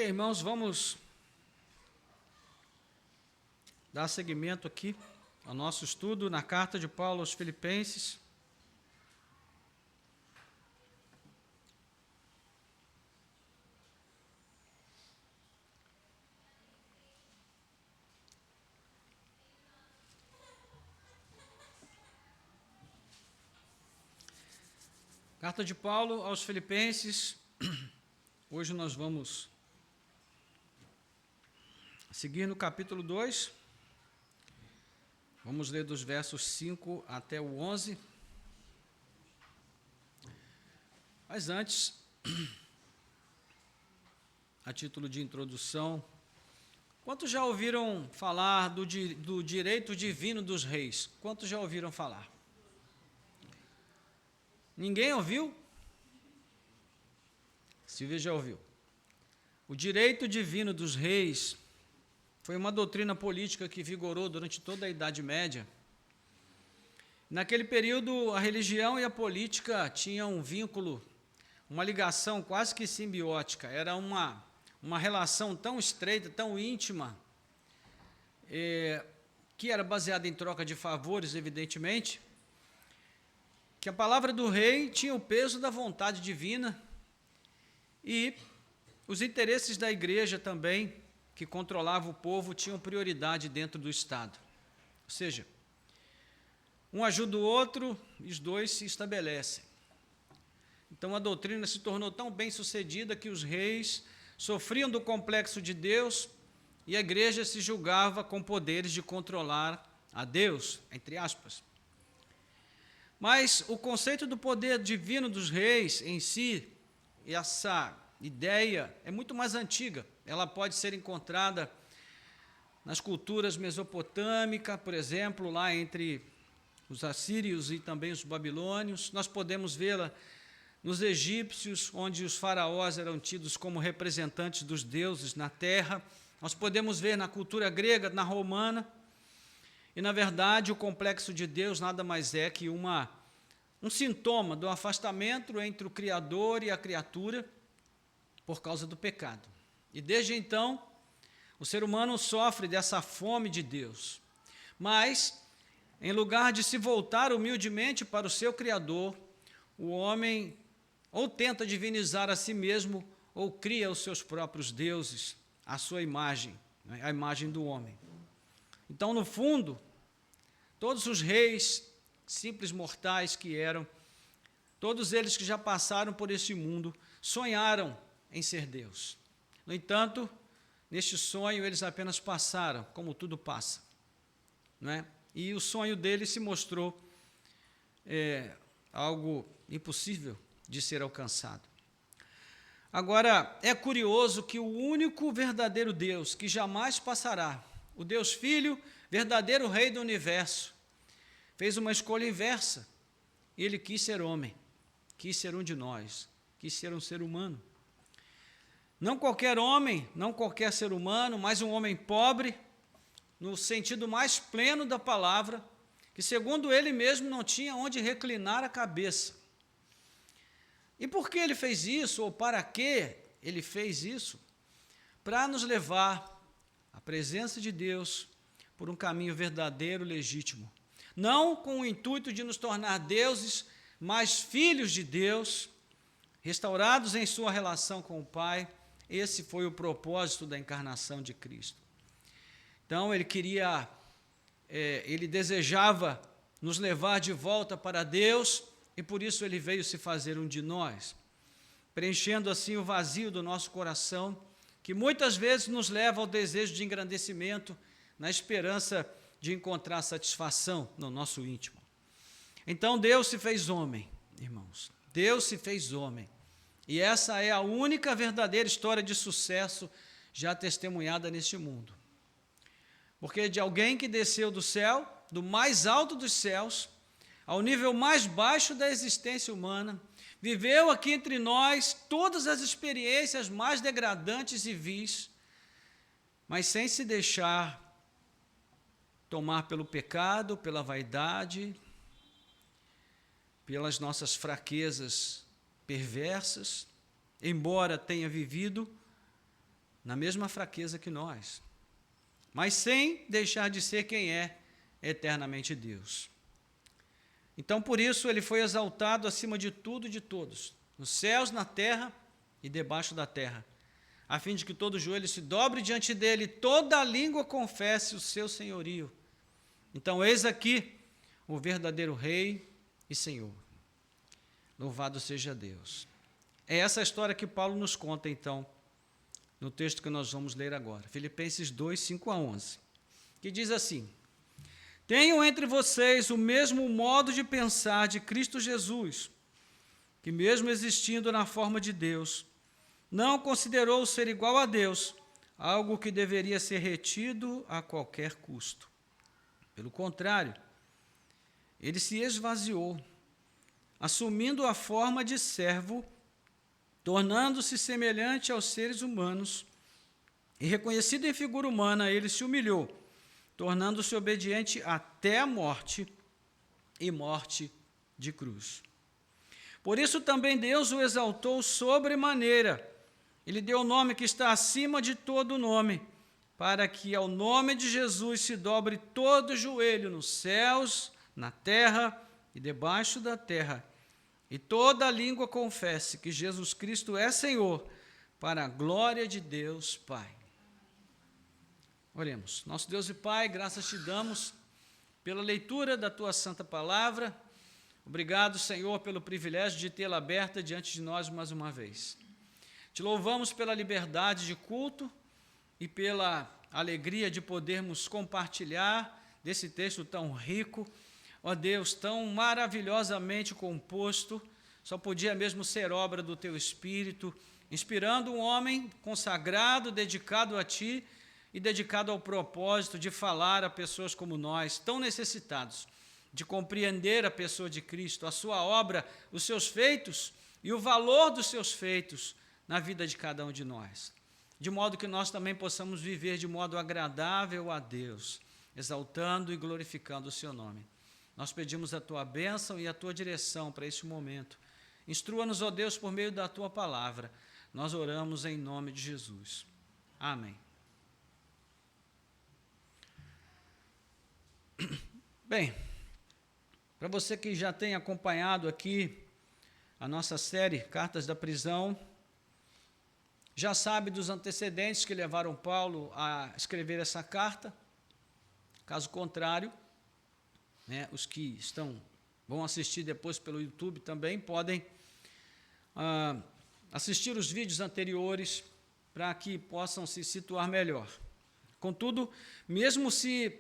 Ok, irmãos, vamos dar seguimento aqui ao nosso estudo na carta de Paulo aos Filipenses. Carta de Paulo aos Filipenses. Hoje nós vamos seguir no capítulo 2. Vamos ler dos versos 5 até o 11. Mas antes, a título de introdução, quantos já ouviram falar do direito divino dos reis? Quantos já ouviram falar? Ninguém ouviu? Silvia já ouviu. O direito divino dos reis foi uma doutrina política que vigorou durante toda a Idade Média. Naquele período, a religião e a política tinham um vínculo, uma ligação quase que simbiótica. Era uma relação tão estreita, tão íntima, que era baseada em troca de favores, evidentemente, que a palavra do rei tinha o peso da vontade divina e os interesses da igreja também, que controlava o povo, tinham prioridade dentro do Estado. Ou seja, um ajuda o outro e os dois se estabelecem. Então a doutrina se tornou tão bem sucedida que os reis sofriam do complexo de Deus e a igreja se julgava com poderes de controlar a Deus, entre aspas. Mas o conceito do poder divino dos reis em si, essa ideia é muito mais antiga. Ela pode ser encontrada nas culturas mesopotâmicas, por exemplo, lá entre os assírios e também os babilônios. Nós podemos vê-la nos egípcios, onde os faraós eram tidos como representantes dos deuses na terra. Nós podemos ver na cultura grega, na romana. E, na verdade, o complexo de Deus nada mais é que um sintoma do afastamento entre o Criador e a criatura por causa do pecado. E, desde então, o ser humano sofre dessa fome de Deus. Mas, em lugar de se voltar humildemente para o seu Criador, o homem ou tenta divinizar a si mesmo ou cria os seus próprios deuses, a sua imagem, a imagem do homem. Então, no fundo, todos os reis, simples mortais que eram, todos eles que já passaram por esse mundo, sonharam em ser Deus. No entanto, neste sonho eles apenas passaram, como tudo passa, não é? E o sonho deles se mostrou algo impossível de ser alcançado. Agora, é curioso que o único verdadeiro Deus que jamais passará, o Deus Filho, verdadeiro Rei do Universo, fez uma escolha inversa. Ele quis ser homem, quis ser um de nós, quis ser um ser humano. Não qualquer homem, não qualquer ser humano, mas um homem pobre, no sentido mais pleno da palavra, que segundo ele mesmo não tinha onde reclinar a cabeça. E por que ele fez isso, ou para que ele fez isso? Para nos levar à presença de Deus por um caminho verdadeiro, legítimo. Não com o intuito de nos tornar deuses, mas filhos de Deus, restaurados em sua relação com o Pai. Esse foi o propósito da encarnação de Cristo. Então, ele desejava nos levar de volta para Deus, e por isso ele veio se fazer um de nós, preenchendo assim o vazio do nosso coração, que muitas vezes nos leva ao desejo de engrandecimento, na esperança de encontrar satisfação no nosso íntimo. Então Deus se fez homem, irmãos. Deus se fez homem. E essa é a única verdadeira história de sucesso já testemunhada neste mundo. Porque de alguém que desceu do céu, do mais alto dos céus, ao nível mais baixo da existência humana, viveu aqui entre nós todas as experiências mais degradantes e vis, mas sem se deixar tomar pelo pecado, pela vaidade, pelas nossas fraquezas perversas, embora tenha vivido na mesma fraqueza que nós, mas sem deixar de ser quem é eternamente Deus. Então, por isso, ele foi exaltado acima de tudo e de todos, nos céus, na terra e debaixo da terra, a fim de que todo joelho se dobre diante dele, toda língua confesse o seu senhorio. Então, eis aqui o verdadeiro Rei e Senhor. Louvado seja Deus. É essa história que Paulo nos conta, então, no texto que nós vamos ler agora, Filipenses 2, 5 a 11, que diz assim: tenham entre vocês o mesmo modo de pensar de Cristo Jesus, que mesmo existindo na forma de Deus, não considerou ser igual a Deus algo que deveria ser retido a qualquer custo. Pelo contrário, ele se esvaziou, assumindo a forma de servo, tornando-se semelhante aos seres humanos, e reconhecido em figura humana, ele se humilhou, tornando-se obediente até a morte, e morte de cruz. Por isso também Deus o exaltou sobremaneira, ele deu o nome que está acima de todo nome, para que ao nome de Jesus se dobre todo o joelho nos céus, na terra e debaixo da terra, e toda língua confesse que Jesus Cristo é Senhor, para a glória de Deus Pai. Oremos. Nosso Deus e Pai, graças te damos pela leitura da tua santa palavra. Obrigado, Senhor, pelo privilégio de tê-la aberta diante de nós mais uma vez. Te louvamos pela liberdade de culto e pela alegria de podermos compartilhar desse texto tão rico, ó Deus, tão maravilhosamente composto, só podia mesmo ser obra do teu Espírito, inspirando um homem consagrado, dedicado a ti e dedicado ao propósito de falar a pessoas como nós, tão necessitados de compreender a pessoa de Cristo, a sua obra, os seus feitos e o valor dos seus feitos na vida de cada um de nós, de modo que nós também possamos viver de modo agradável a Deus, exaltando e glorificando o seu nome. Nós pedimos a tua bênção e a tua direção para este momento. Instrua-nos, ó Deus, por meio da tua palavra. Nós oramos em nome de Jesus. Amém. Bem, para você que já tem acompanhado aqui a nossa série Cartas da Prisão, já sabe dos antecedentes que levaram Paulo a escrever essa carta. Caso contrário, os que vão assistir depois pelo YouTube também podem assistir os vídeos anteriores para que possam se situar melhor. Contudo, mesmo se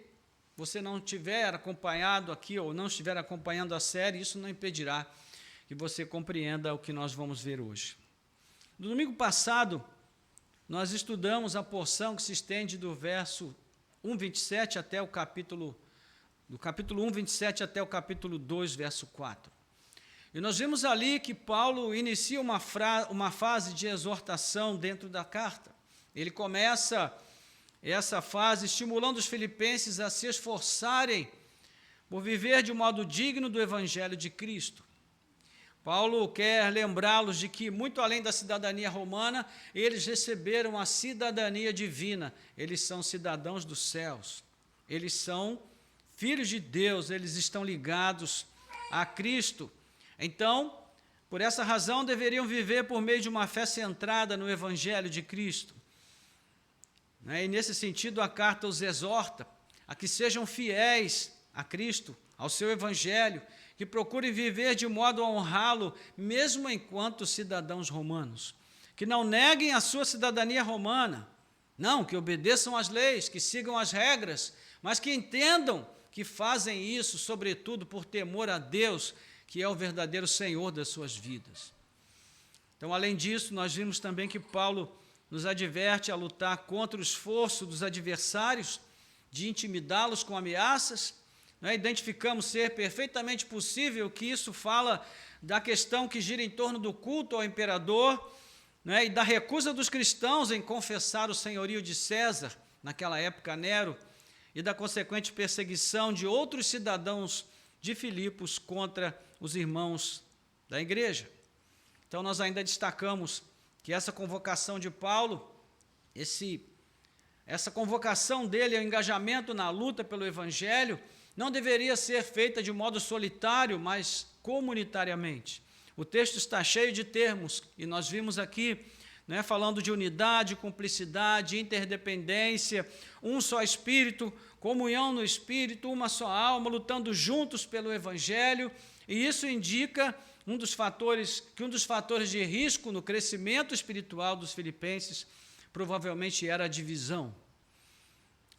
você não tiver acompanhado aqui ou não estiver acompanhando a série, isso não impedirá que você compreenda o que nós vamos ver hoje. No domingo passado, nós estudamos a porção que se estende do verso 1:27 até o capítulo, do capítulo 1:27 até o capítulo 2, verso 4. E nós vimos ali que Paulo inicia uma fase de exortação dentro da carta. Ele começa essa fase estimulando os filipenses a se esforçarem por viver de modo digno do Evangelho de Cristo. Paulo quer lembrá-los de que, muito além da cidadania romana, eles receberam a cidadania divina. Eles são cidadãos dos céus. Eles são filhos de Deus, eles estão ligados a Cristo. Então, por essa razão, deveriam viver por meio de uma fé centrada no Evangelho de Cristo. E nesse sentido, a carta os exorta a que sejam fiéis a Cristo, ao seu Evangelho, que procurem viver de modo a honrá-lo, mesmo enquanto cidadãos romanos, que não neguem a sua cidadania romana, não, que obedeçam às leis, que sigam as regras, mas que entendam que fazem isso, sobretudo, por temor a Deus, que é o verdadeiro Senhor das suas vidas. Então, além disso, nós vimos também que Paulo nos adverte a lutar contra o esforço dos adversários de intimidá-los com ameaças. Identificamos ser perfeitamente possível que isso fala da questão que gira em torno do culto ao imperador, e da recusa dos cristãos em confessar o senhorio de César, naquela época Nero, e da consequente perseguição de outros cidadãos de Filipos contra os irmãos da igreja. Então, nós ainda destacamos que essa convocação de Paulo essa convocação dele ao engajamento na luta pelo Evangelho não deveria ser feita de modo solitário, mas comunitariamente. O texto está cheio de termos, e nós vimos aqui, né, falando de unidade, cumplicidade, interdependência, um só Espírito, comunhão no Espírito, uma só alma, lutando juntos pelo Evangelho, e isso indica que um dos fatores de risco no crescimento espiritual dos filipenses provavelmente era a divisão.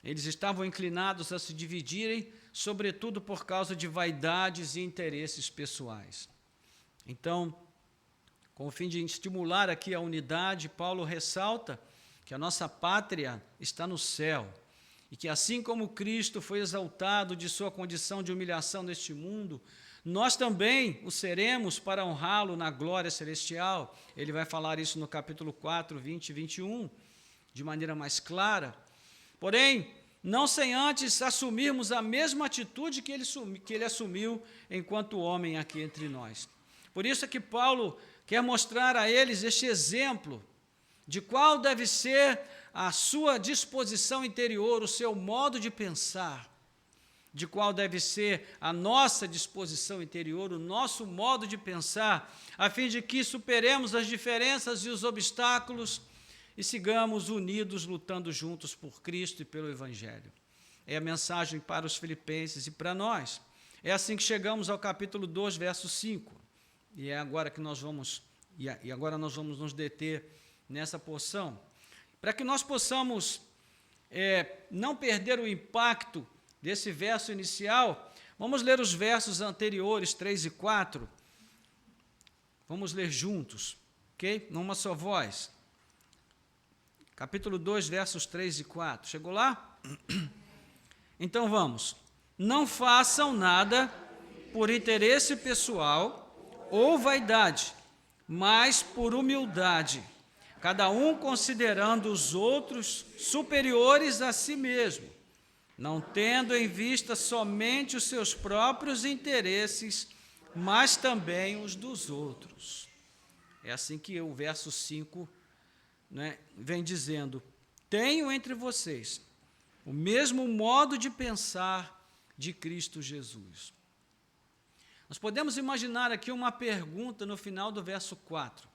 Eles estavam inclinados a se dividirem, sobretudo por causa de vaidades e interesses pessoais. Então, com o fim de estimular aqui a unidade, Paulo ressalta que a nossa pátria está no céu e que assim como Cristo foi exaltado de sua condição de humilhação neste mundo, nós também o seremos para honrá-lo na glória celestial. Ele vai falar isso no capítulo 4, 20 e 21, de maneira mais clara. Porém, não sem antes assumirmos a mesma atitude que ele assumiu enquanto homem aqui entre nós. Por isso é que Paulo quer mostrar a eles este exemplo de qual deve ser a sua disposição interior, o seu modo de pensar, de qual deve ser a nossa disposição interior, o nosso modo de pensar, a fim de que superemos as diferenças e os obstáculos e sigamos unidos, lutando juntos por Cristo e pelo Evangelho. É a mensagem para os filipenses e para nós. É assim que chegamos ao capítulo 2, verso 5. E agora nós vamos nos deter nessa porção. Para que nós possamos não perder o impacto desse verso inicial, vamos ler os versos anteriores, 3 e 4. Vamos ler juntos, ok? Numa só voz. Capítulo 2, versos 3 e 4. Chegou lá? Então vamos. Não façam nada por interesse pessoal ou vaidade, mas por humildade, cada um considerando os outros superiores a si mesmo, não tendo em vista somente os seus próprios interesses, mas também os dos outros. É assim que o verso 5, vem dizendo: tenho entre vocês o mesmo modo de pensar de Cristo Jesus. Nós podemos imaginar aqui uma pergunta no final do verso 4.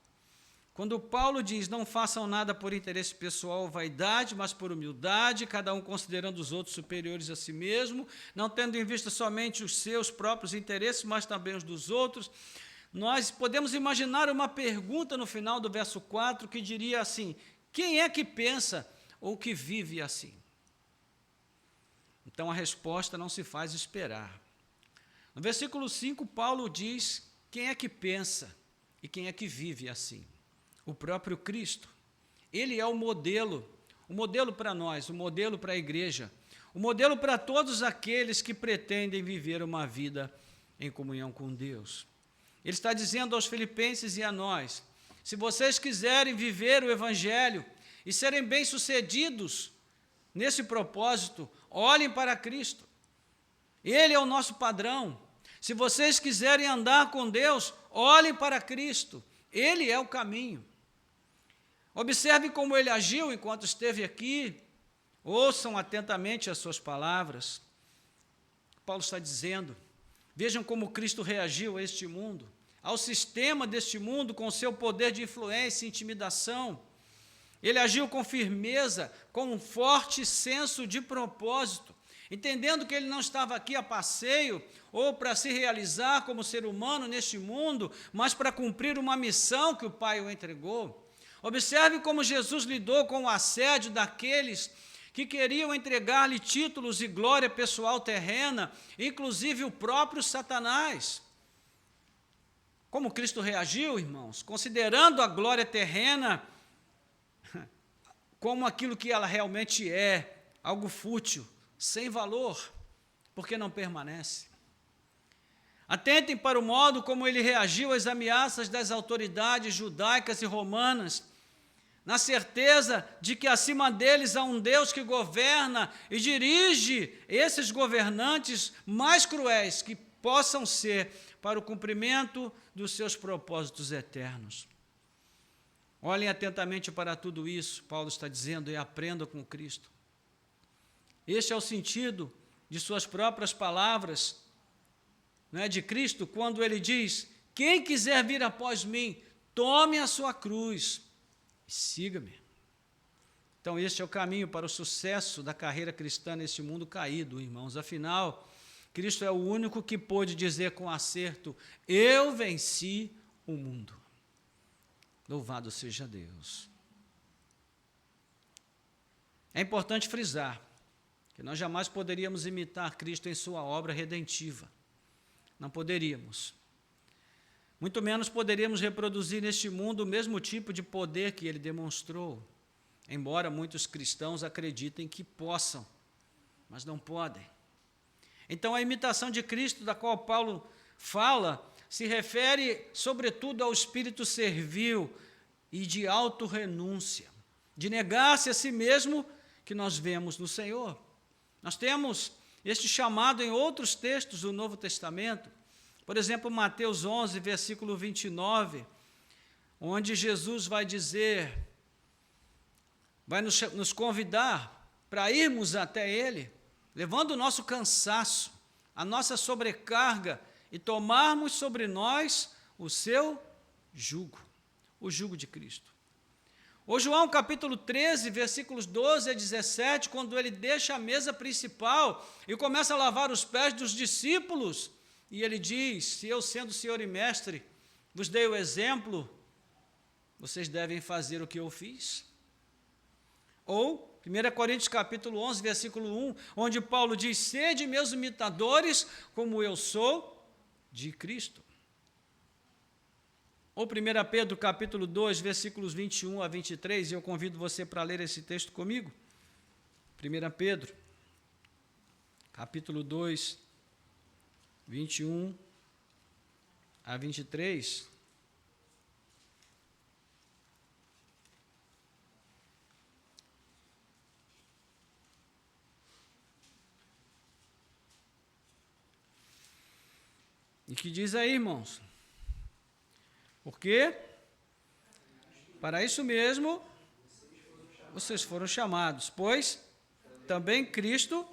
Quando Paulo diz, não façam nada por interesse pessoal ou vaidade, mas por humildade, cada um considerando os outros superiores a si mesmo, não tendo em vista somente os seus próprios interesses, mas também os dos outros. Nós podemos imaginar uma pergunta no final do verso 4 que diria assim: quem é que pensa ou que vive assim? Então a resposta não se faz esperar. No versículo 5, Paulo diz quem é que pensa e quem é que vive assim. O próprio Cristo. Ele é o modelo para nós, o modelo para a igreja, o modelo para todos aqueles que pretendem viver uma vida em comunhão com Deus. Ele está dizendo aos filipenses e a nós: se vocês quiserem viver o Evangelho e serem bem-sucedidos nesse propósito, olhem para Cristo. Ele é o nosso padrão. Se vocês quiserem andar com Deus, olhem para Cristo. Ele é o caminho. Observem como ele agiu enquanto esteve aqui. Ouçam atentamente as suas palavras. Paulo está dizendo: vejam como Cristo reagiu a este mundo, ao sistema deste mundo com seu poder de influência e intimidação. Ele agiu com firmeza, com um forte senso de propósito, entendendo que ele não estava aqui a passeio ou para se realizar como ser humano neste mundo, mas para cumprir uma missão que o Pai o entregou. Observe como Jesus lidou com o assédio daqueles que queriam entregar-lhe títulos e glória pessoal terrena, inclusive o próprio Satanás. Como Cristo reagiu, irmãos? Considerando a glória terrena como aquilo que ela realmente é, algo fútil, sem valor, porque não permanece. Atentem para o modo como ele reagiu às ameaças das autoridades judaicas e romanas, na certeza de que acima deles há um Deus que governa e dirige esses governantes mais cruéis que possam ser para o cumprimento dos seus propósitos eternos. Olhem atentamente para tudo isso, Paulo está dizendo, e aprendam com Cristo. Este é o sentido de suas próprias palavras, né, de Cristo, quando ele diz: quem quiser vir após mim, tome a sua cruz e siga-me. Então, este é o caminho para o sucesso da carreira cristã neste mundo caído, irmãos. Afinal, Cristo é o único que pôde dizer com acerto: eu venci o mundo. Louvado seja Deus. É importante frisar que nós jamais poderíamos imitar Cristo em sua obra redentiva. Não poderíamos. Muito menos poderíamos reproduzir neste mundo o mesmo tipo de poder que ele demonstrou, embora muitos cristãos acreditem que possam, mas não podem. Então, a imitação de Cristo, da qual Paulo fala, se refere, sobretudo, ao espírito servil e de autorrenúncia, de negar-se a si mesmo, que nós vemos no Senhor. Nós temos este chamado em outros textos do Novo Testamento, por exemplo, Mateus 11, versículo 29, onde Jesus vai dizer, vai nos convidar para irmos até Ele, levando o nosso cansaço, a nossa sobrecarga, e tomarmos sobre nós o seu jugo, o jugo de Cristo. Ou João capítulo 13, versículos 12 a 17, quando ele deixa a mesa principal e começa a lavar os pés dos discípulos, e ele diz: se eu, sendo Senhor e Mestre, vos dei o exemplo, vocês devem fazer o que eu fiz. Ou 1 Coríntios capítulo 11, versículo 1, onde Paulo diz: sede meus imitadores, como eu sou de Cristo. Ou 1 Pedro capítulo 2, versículos 21 a 23, e eu convido você para ler esse texto comigo. 1 Pedro, capítulo 2, 21 a 23. E que diz aí, irmãos? Porque para isso mesmo vocês foram chamados, pois também Cristo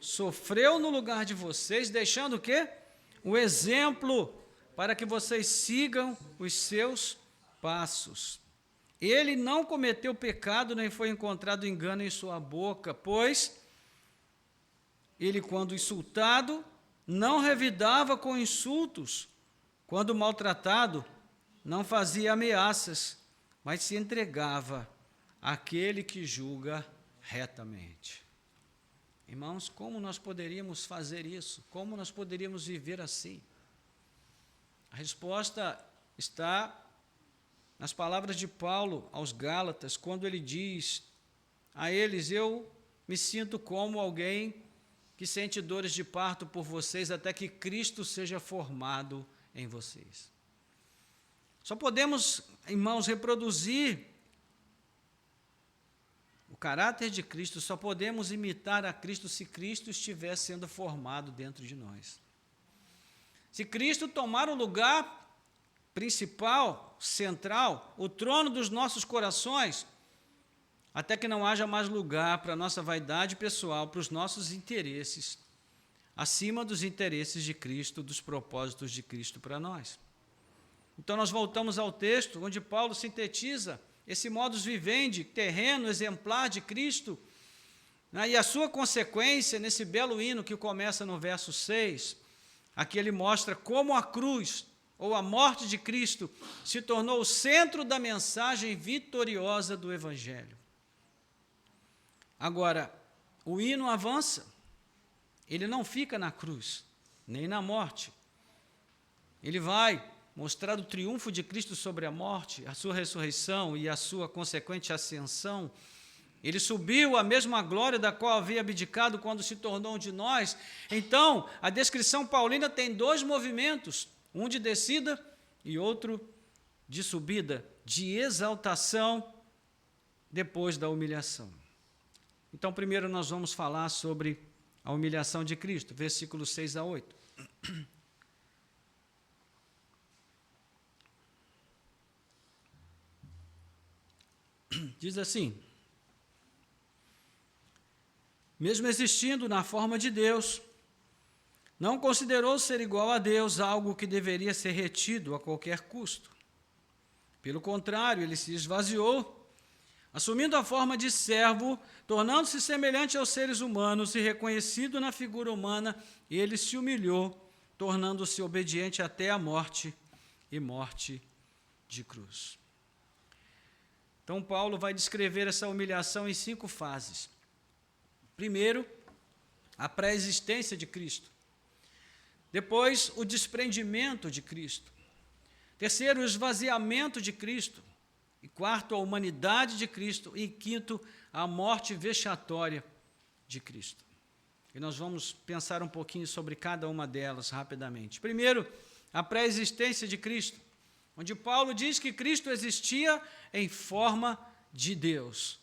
sofreu no lugar de vocês, deixando o quê? O exemplo para que vocês sigam os seus passos. Ele não cometeu pecado, nem foi encontrado engano em sua boca, pois ele, quando insultado, não revidava com insultos, quando maltratado, não fazia ameaças, mas se entregava àquele que julga retamente. Irmãos, como nós poderíamos fazer isso? Como nós poderíamos viver assim? A resposta está nas palavras de Paulo aos Gálatas, quando ele diz a eles: eu me sinto como alguém que sente dores de parto por vocês, até que Cristo seja formado em vocês. Só podemos, irmãos, reproduzir o caráter de Cristo, só podemos imitar a Cristo se Cristo estiver sendo formado dentro de nós. Se Cristo tomar o lugar principal, central, o trono dos nossos corações, até que não haja mais lugar para a nossa vaidade pessoal, para os nossos interesses, acima dos interesses de Cristo, dos propósitos de Cristo para nós. Então, nós voltamos ao texto onde Paulo sintetiza esse modus vivendi, terreno, exemplar de Cristo, né, e a sua consequência nesse belo hino que começa no verso 6, aqui ele mostra como a cruz, ou a morte de Cristo, se tornou o centro da mensagem vitoriosa do Evangelho. Agora, o hino avança, ele não fica na cruz, nem na morte. Ele vai mostrar o triunfo de Cristo sobre a morte, a sua ressurreição e a sua consequente ascensão. Ele subiu à mesma glória da qual havia abdicado quando se tornou um de nós. Então, a descrição paulina tem dois movimentos, um de descida e outro de subida, de exaltação depois da humilhação. Então, primeiro nós vamos falar sobre a humilhação de Cristo, versículos 6 a 8. Diz assim: mesmo existindo na forma de Deus, não considerou ser igual a Deus algo que deveria ser retido a qualquer custo. Pelo contrário, ele se esvaziou, assumindo a forma de servo, tornando-se semelhante aos seres humanos e reconhecido na figura humana, ele se humilhou, tornando-se obediente até a morte e morte de cruz. Então, Paulo vai descrever essa humilhação em 5 fases. Primeiro, a pré-existência de Cristo. Depois, o desprendimento de Cristo. Terceiro, o esvaziamento de Cristo. E quarto, a humanidade de Cristo. E quinto, a morte vexatória de Cristo. E nós vamos pensar um pouquinho sobre cada uma delas rapidamente. Primeiro, a pré-existência de Cristo, onde Paulo diz que Cristo existia em forma de Deus.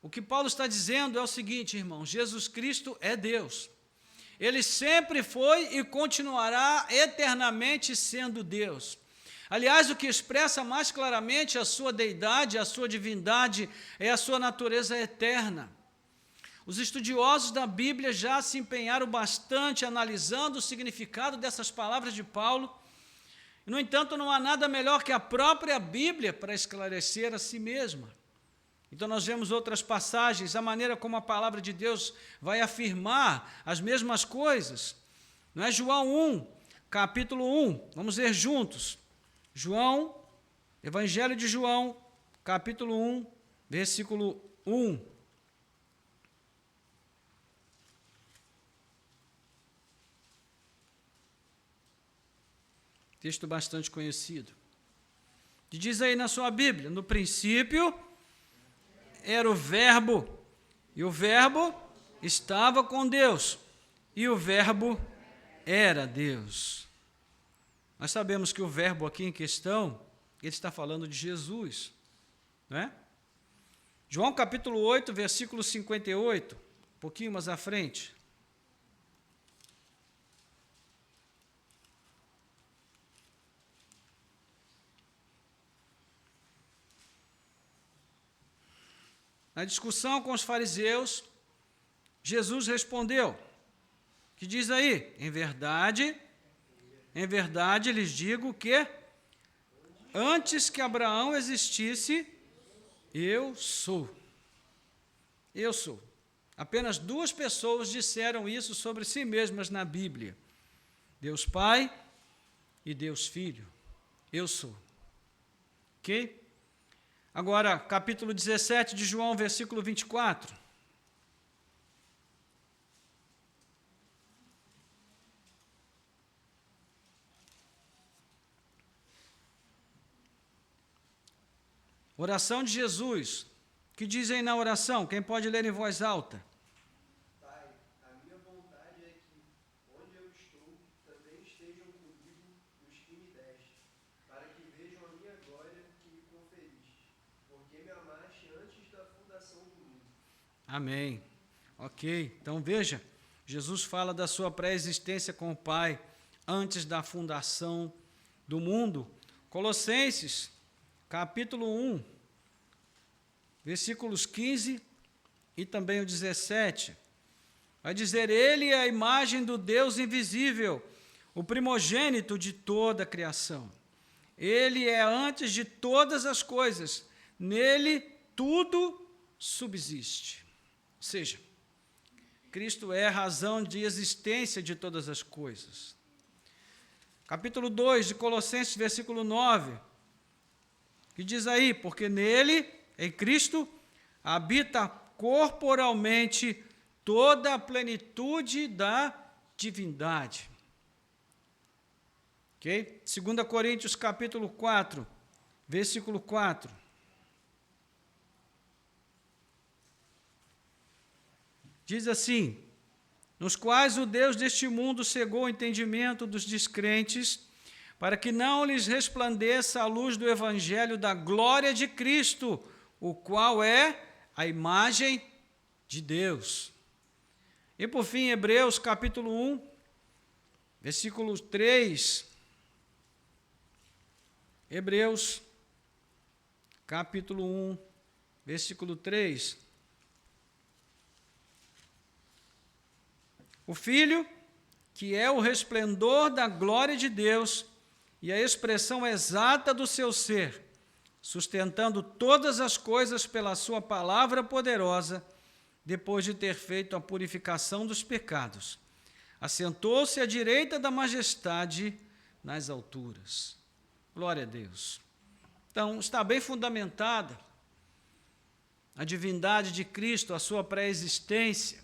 O que Paulo está dizendo é o seguinte, irmão: Jesus Cristo é Deus. Ele sempre foi e continuará eternamente sendo Deus. Aliás, o que expressa mais claramente a sua deidade, a sua divindade, é a sua natureza eterna. Os estudiosos da Bíblia já se empenharam bastante analisando o significado dessas palavras de Paulo. No entanto, não há nada melhor que a própria Bíblia para esclarecer a si mesma. Então, nós vemos outras passagens, a maneira como a palavra de Deus vai afirmar as mesmas coisas. Não é João 1, capítulo 1, vamos ler juntos. João, Evangelho de João, capítulo 1, versículo 1. Texto bastante conhecido. E diz aí na sua Bíblia: no princípio era o Verbo, e o Verbo estava com Deus, e o Verbo era Deus. Nós sabemos que o Verbo aqui em questão, ele está falando de Jesus, não é? João capítulo 8, versículo 58, um pouquinho mais à frente. Na discussão com os fariseus, Jesus respondeu, que diz aí: em verdade lhes digo que antes que Abraão existisse, eu sou. Eu sou. Apenas 2 pessoas disseram isso sobre si mesmas na Bíblia: Deus Pai e Deus Filho. Eu sou. Ok? Agora, capítulo 17 de João, versículo 24. Oração de Jesus. O que dizem na oração? Quem pode ler em voz alta? Pai, a minha vontade é que, onde eu estou, também estejam comigo os que me deste, para que vejam a minha glória que me conferiste, porque me amaste antes da fundação do mundo. Amém. Ok, então veja, Jesus fala da sua pré-existência com o Pai antes da fundação do mundo. Colossenses, capítulo 1, versículos 15 e também o 17. Vai dizer: ele é a imagem do Deus invisível, o primogênito de toda a criação. Ele é antes de todas as coisas, nele tudo subsiste. Ou seja, Cristo é a razão de existência de todas as coisas. Capítulo 2 de Colossenses, versículo 9, que diz aí: porque nele, em Cristo, habita corporalmente toda a plenitude da divindade. Ok? 2 Coríntios, capítulo 4, versículo 4. Diz assim: nos quais o Deus deste mundo cegou o entendimento dos descrentes, para que não lhes resplandeça a luz do evangelho da glória de Cristo, o qual é a imagem de Deus. E por fim, Hebreus capítulo 1, versículo 3. Hebreus capítulo 1, versículo 3. O Filho, que é o resplendor da glória de Deus e a expressão exata do seu ser, sustentando todas as coisas pela sua palavra poderosa, depois de ter feito a purificação dos pecados, assentou-se à direita da majestade nas alturas. Glória a Deus. Então, está bem fundamentada a divindade de Cristo, a sua pré-existência.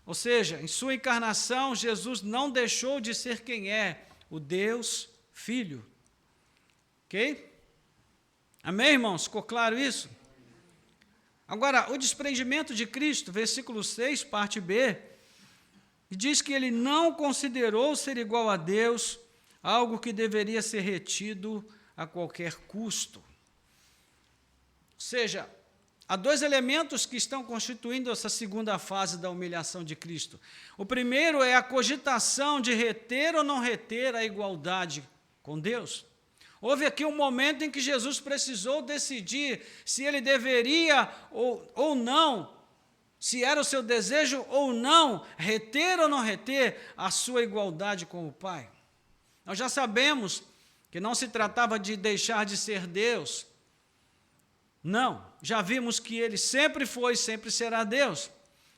Ou seja, em sua encarnação, Jesus não deixou de ser quem é, o Deus Filho. Ok? Amém, irmãos? Ficou claro isso? Agora, o desprendimento de Cristo, versículo 6, parte B, diz que ele não considerou ser igual a Deus algo que deveria ser retido a qualquer custo. Ou seja, há dois elementos que estão constituindo essa segunda fase da humilhação de Cristo. O primeiro é a cogitação de reter ou não reter a igualdade com Deus. Houve aqui um momento em que Jesus precisou decidir se ele deveria ou não, se era o seu desejo ou não, reter ou não reter a sua igualdade com o Pai. Nós já sabemos que não se tratava de deixar de ser Deus. Não, já vimos que ele sempre foi e sempre será Deus.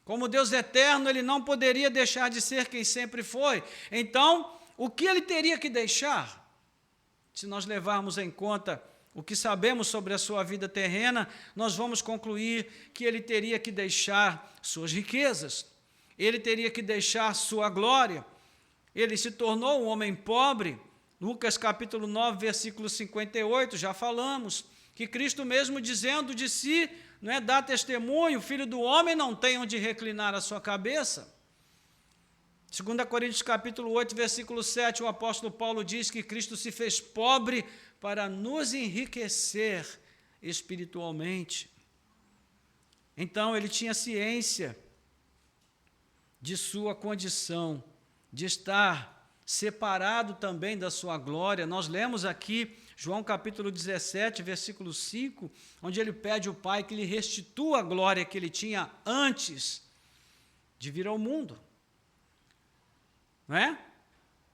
Como Deus eterno, ele não poderia deixar de ser quem sempre foi. Então, o que ele teria que deixar? Se nós levarmos em conta o que sabemos sobre a sua vida terrena, nós vamos concluir que ele teria que deixar suas riquezas, ele teria que deixar sua glória. Ele se tornou um homem pobre. Lucas capítulo 9, versículo 58, já falamos, que Cristo mesmo dizendo de si, dá testemunho, o Filho do Homem não tem onde reclinar a sua cabeça. 2 Coríntios capítulo 8, versículo 7, o apóstolo Paulo diz que Cristo se fez pobre para nos enriquecer espiritualmente. Então, ele tinha ciência de sua condição, de estar separado também da sua glória. Nós lemos aqui João capítulo 17, versículo 5, onde ele pede ao Pai que lhe restitua a glória que ele tinha antes de vir ao mundo. Não é?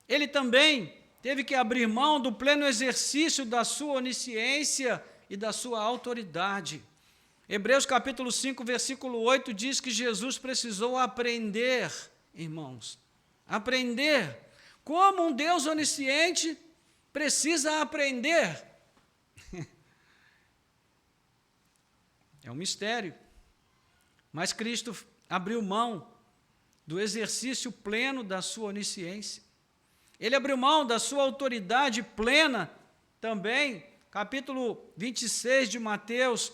Ele também teve que abrir mão do pleno exercício da sua onisciência e da sua autoridade. Hebreus capítulo 5, versículo 8 diz que Jesus precisou aprender, irmãos, aprender como um Deus onisciente precisa aprender. É um mistério. Mas Cristo abriu mão do exercício pleno da sua onisciência. Ele abriu mão da sua autoridade plena também. Capítulo 26 de Mateus,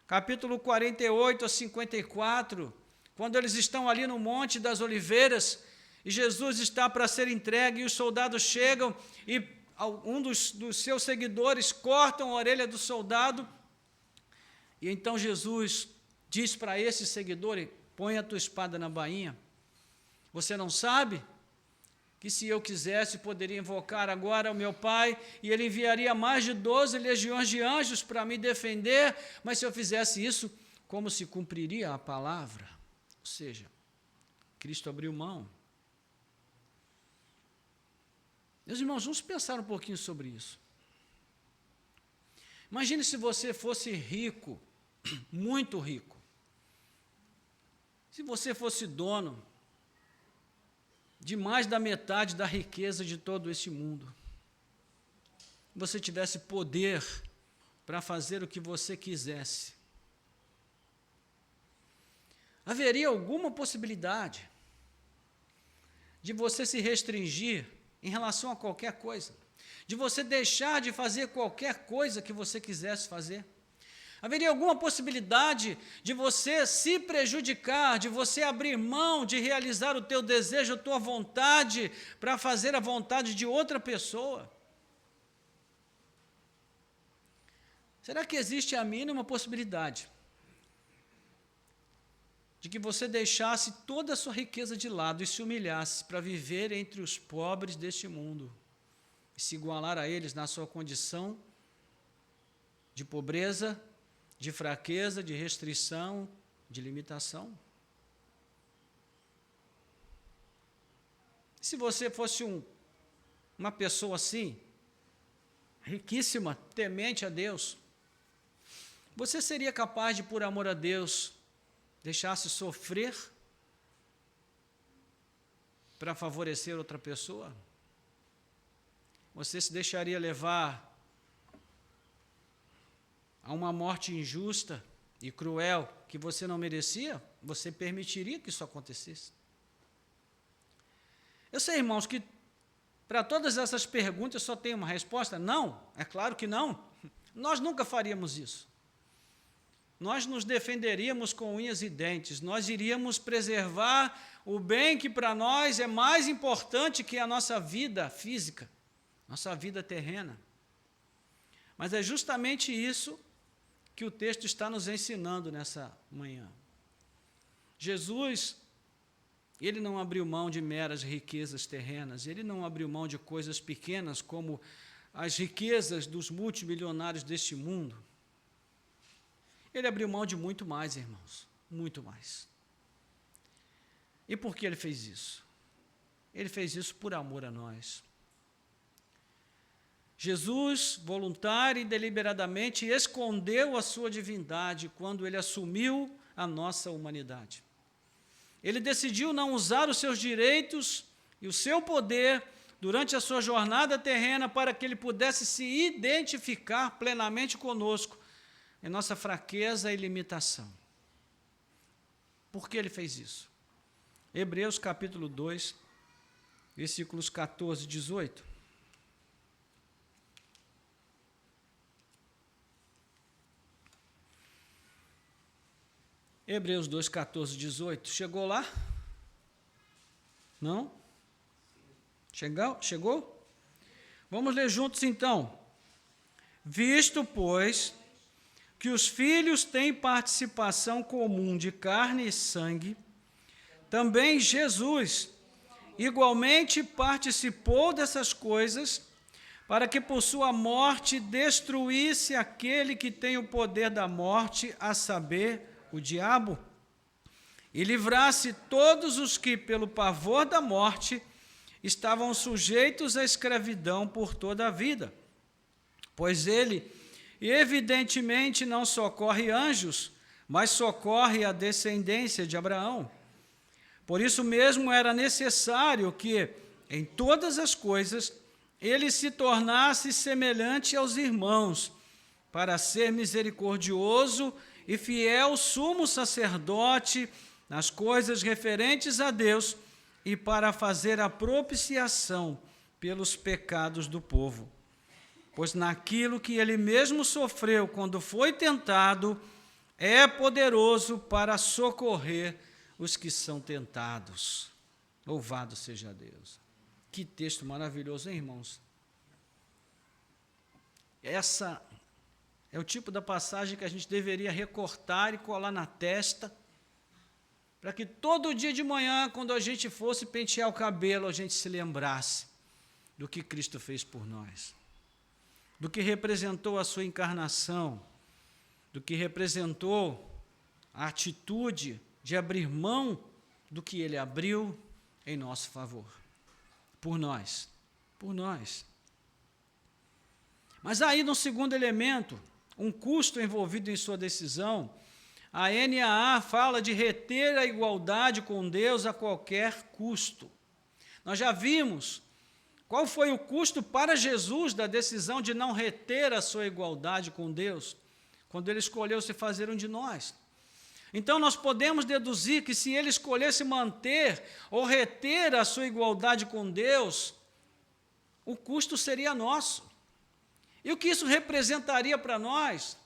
capítulo 48 a 54, quando eles estão ali no Monte das Oliveiras, e Jesus está para ser entregue, e os soldados chegam, e um dos seus seguidores cortam a orelha do soldado, e então Jesus diz para esse seguidor: põe a tua espada na bainha. Você não sabe que se eu quisesse, poderia invocar agora o meu Pai, e ele enviaria mais de 12 legiões de anjos para me defender, mas se eu fizesse isso, como se cumpriria a palavra? Ou seja, Cristo abriu mão. Meus irmãos, vamos pensar um pouquinho sobre isso. Imagine se você fosse rico, muito rico. Se você fosse dono de mais da metade da riqueza de todo este mundo, você tivesse poder para fazer o que você quisesse, haveria alguma possibilidade de você se restringir em relação a qualquer coisa, de você deixar de fazer qualquer coisa que você quisesse fazer? Haveria alguma possibilidade de você se prejudicar, de você abrir mão de realizar o teu desejo, a tua vontade, para fazer a vontade de outra pessoa? Será que existe a mínima possibilidade de que você deixasse toda a sua riqueza de lado e se humilhasse para viver entre os pobres deste mundo e se igualar a eles na sua condição de pobreza de fraqueza, de restrição, de limitação. Se você fosse uma pessoa assim, riquíssima, temente a Deus, você seria capaz de, por amor a Deus, deixar-se sofrer para favorecer outra pessoa? Você se deixaria levar a uma morte injusta e cruel que você não merecia? Você permitiria que isso acontecesse? Eu sei, irmãos, que para todas essas perguntas só tem uma resposta: não, é claro que não. Nós nunca faríamos isso. Nós nos defenderíamos com unhas e dentes, nós iríamos preservar o bem que para nós é mais importante que a nossa vida física, nossa vida terrena. Mas é justamente isso que o texto está nos ensinando nessa manhã. Jesus, ele não abriu mão de meras riquezas terrenas, ele não abriu mão de coisas pequenas como as riquezas dos multimilionários deste mundo. Ele abriu mão de muito mais, irmãos, muito mais. E por que ele fez isso? Ele fez isso por amor a nós. Jesus, voluntário e deliberadamente, escondeu a sua divindade quando ele assumiu a nossa humanidade. Ele decidiu não usar os seus direitos e o seu poder durante a sua jornada terrena para que ele pudesse se identificar plenamente conosco em nossa fraqueza e limitação. Por que ele fez isso? Hebreus capítulo 2, versículos 14 e 18. Hebreus 2, 14 e 18. Chegou lá? Não? Chegou? Vamos ler juntos então. Visto, pois, que os filhos têm participação comum de carne e sangue, também Jesus igualmente participou dessas coisas, para que por sua morte destruísse aquele que tem o poder da morte, a saber, o diabo, e livrasse todos os que, pelo pavor da morte, estavam sujeitos à escravidão por toda a vida. Pois ele, evidentemente, não socorre anjos, mas socorre a descendência de Abraão. Por isso mesmo era necessário que, em todas as coisas, ele se tornasse semelhante aos irmãos, para ser misericordioso e fiel sumo sacerdote nas coisas referentes a Deus e para fazer a propiciação pelos pecados do povo. Pois naquilo que ele mesmo sofreu quando foi tentado, é poderoso para socorrer os que são tentados. Louvado seja Deus. Que texto maravilhoso, hein, irmãos? Essa é o tipo da passagem que a gente deveria recortar e colar na testa, para que todo dia de manhã, quando a gente fosse pentear o cabelo, a gente se lembrasse do que Cristo fez por nós, do que representou a sua encarnação, do que representou a atitude de abrir mão do que ele abriu em nosso favor, por nós. Mas aí, no segundo elemento, um custo envolvido em sua decisão, a NAA fala de reter a igualdade com Deus a qualquer custo. Nós já vimos qual foi o custo para Jesus da decisão de não reter a sua igualdade com Deus, quando ele escolheu se fazer um de nós. Então, nós podemos deduzir que se ele escolhesse manter ou reter a sua igualdade com Deus, o custo seria nosso. E o que isso representaria para nós?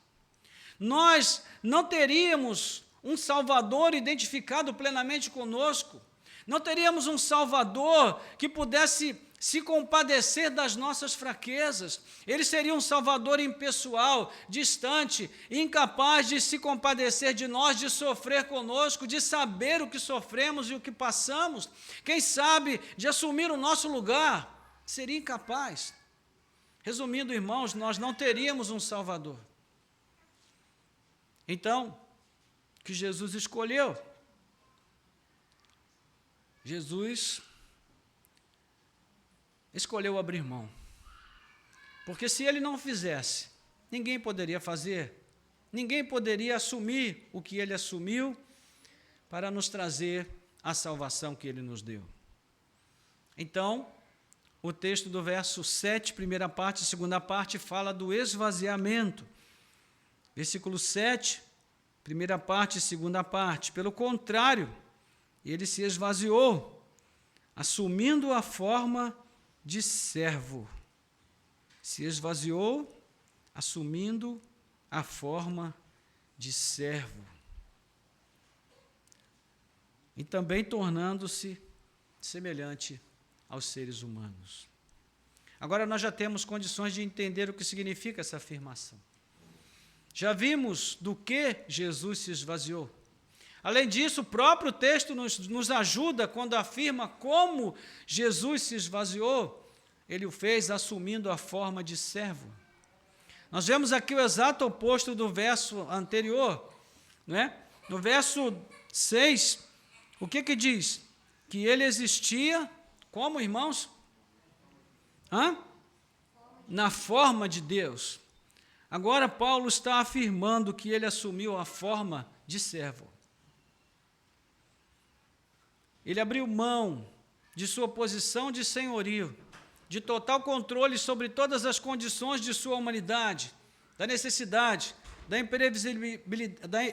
Nós não teríamos um Salvador identificado plenamente conosco, não teríamos um Salvador que pudesse se compadecer das nossas fraquezas. Ele seria um Salvador impessoal, distante, incapaz de se compadecer de nós, de sofrer conosco, de saber o que sofremos e o que passamos, quem sabe de assumir o nosso lugar. Seria incapaz. Resumindo, irmãos, nós não teríamos um Salvador. Então, que Jesus escolheu? Jesus escolheu abrir mão. Porque se ele não fizesse, ninguém poderia fazer, ninguém poderia assumir o que ele assumiu para nos trazer a salvação que ele nos deu. Então, o texto do verso 7, primeira parte e segunda parte, fala do esvaziamento. Versículo 7, primeira parte e segunda parte. Pelo contrário, ele se esvaziou, assumindo a forma de servo. Se esvaziou, assumindo a forma de servo. E também tornando-se semelhante aos seres humanos. Agora nós já temos condições de entender o que significa essa afirmação. Já vimos do que Jesus se esvaziou. Além disso, o próprio texto nos ajuda quando afirma como Jesus se esvaziou. Ele o fez assumindo a forma de servo. Nós vemos aqui o exato oposto do verso anterior, não é? No verso 6, o que diz? Que ele existia, como, irmãos? Na forma de Deus. Agora Paulo está afirmando que ele assumiu a forma de servo. Ele abriu mão de sua posição de senhorio, de total controle sobre todas as condições de sua humanidade, da necessidade, da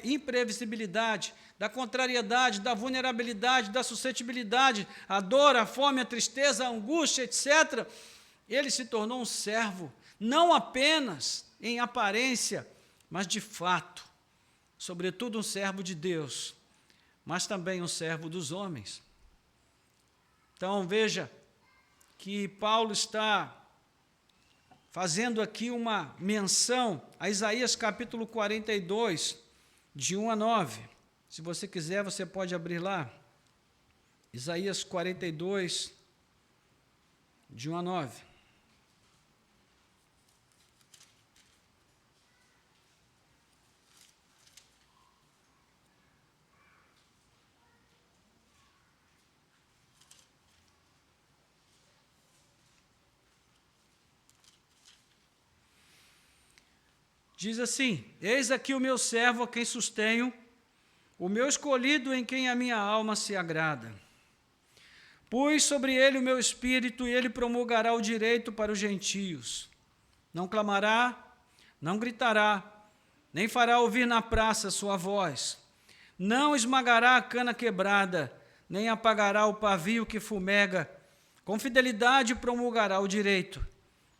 imprevisibilidade, da contrariedade, da vulnerabilidade, da suscetibilidade, a dor, a fome, a tristeza, a angústia, etc. Ele se tornou um servo, não apenas em aparência, mas de fato, sobretudo um servo de Deus, mas também um servo dos homens. Então, veja que Paulo está fazendo aqui uma menção a Isaías capítulo 42, de 1 a 9. Se você quiser, você pode abrir lá. Isaías 42, de 1 a 9. Diz assim: eis aqui o meu servo a quem sustenho, o meu escolhido em quem a minha alma se agrada. Pus sobre ele o meu espírito e ele promulgará o direito para os gentios. Não clamará, não gritará, nem fará ouvir na praça sua voz. Não esmagará a cana quebrada, nem apagará o pavio que fumega. Com fidelidade promulgará o direito.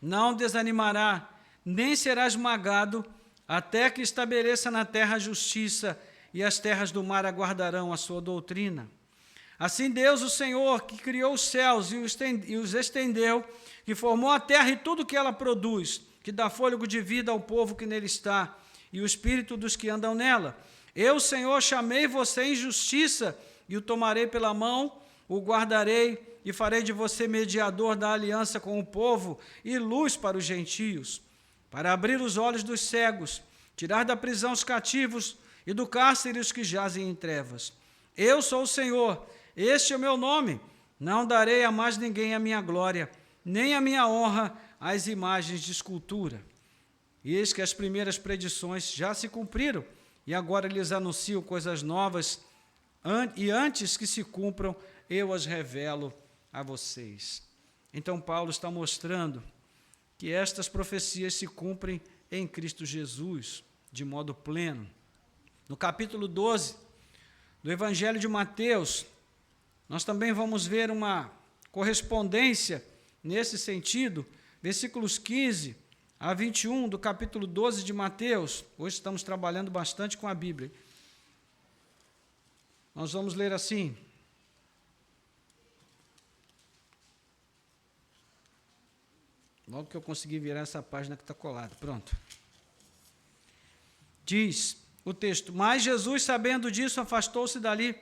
Não desanimará, nem será esmagado, até que estabeleça na terra a justiça, e as terras do mar aguardarão a sua doutrina. Assim Deus, o Senhor, que criou os céus e os estendeu, que formou a terra e tudo que ela produz, que dá fôlego de vida ao povo que nele está, e o espírito dos que andam nela. Eu, Senhor, chamei você em justiça, e o tomarei pela mão, o guardarei, e farei de você mediador da aliança com o povo, e luz para os gentios, para abrir os olhos dos cegos, tirar da prisão os cativos, e do cárcere os que jazem em trevas. Eu sou o Senhor, este é o meu nome. Não darei a mais ninguém a minha glória, nem a minha honra às imagens de escultura. E eis que as primeiras predições já se cumpriram, e agora lhes anuncio coisas novas, e antes que se cumpram, eu as revelo a vocês. Então Paulo está mostrando que estas profecias se cumprem em Cristo Jesus, de modo pleno. No capítulo 12 do Evangelho de Mateus, nós também vamos ver uma correspondência nesse sentido, versículos 15 a 21 do capítulo 12 de Mateus. Hoje estamos trabalhando bastante com a Bíblia. Nós vamos ler assim: logo que eu conseguir virar essa página que está colada. Pronto. Diz o texto: mas Jesus, sabendo disso, afastou-se dali.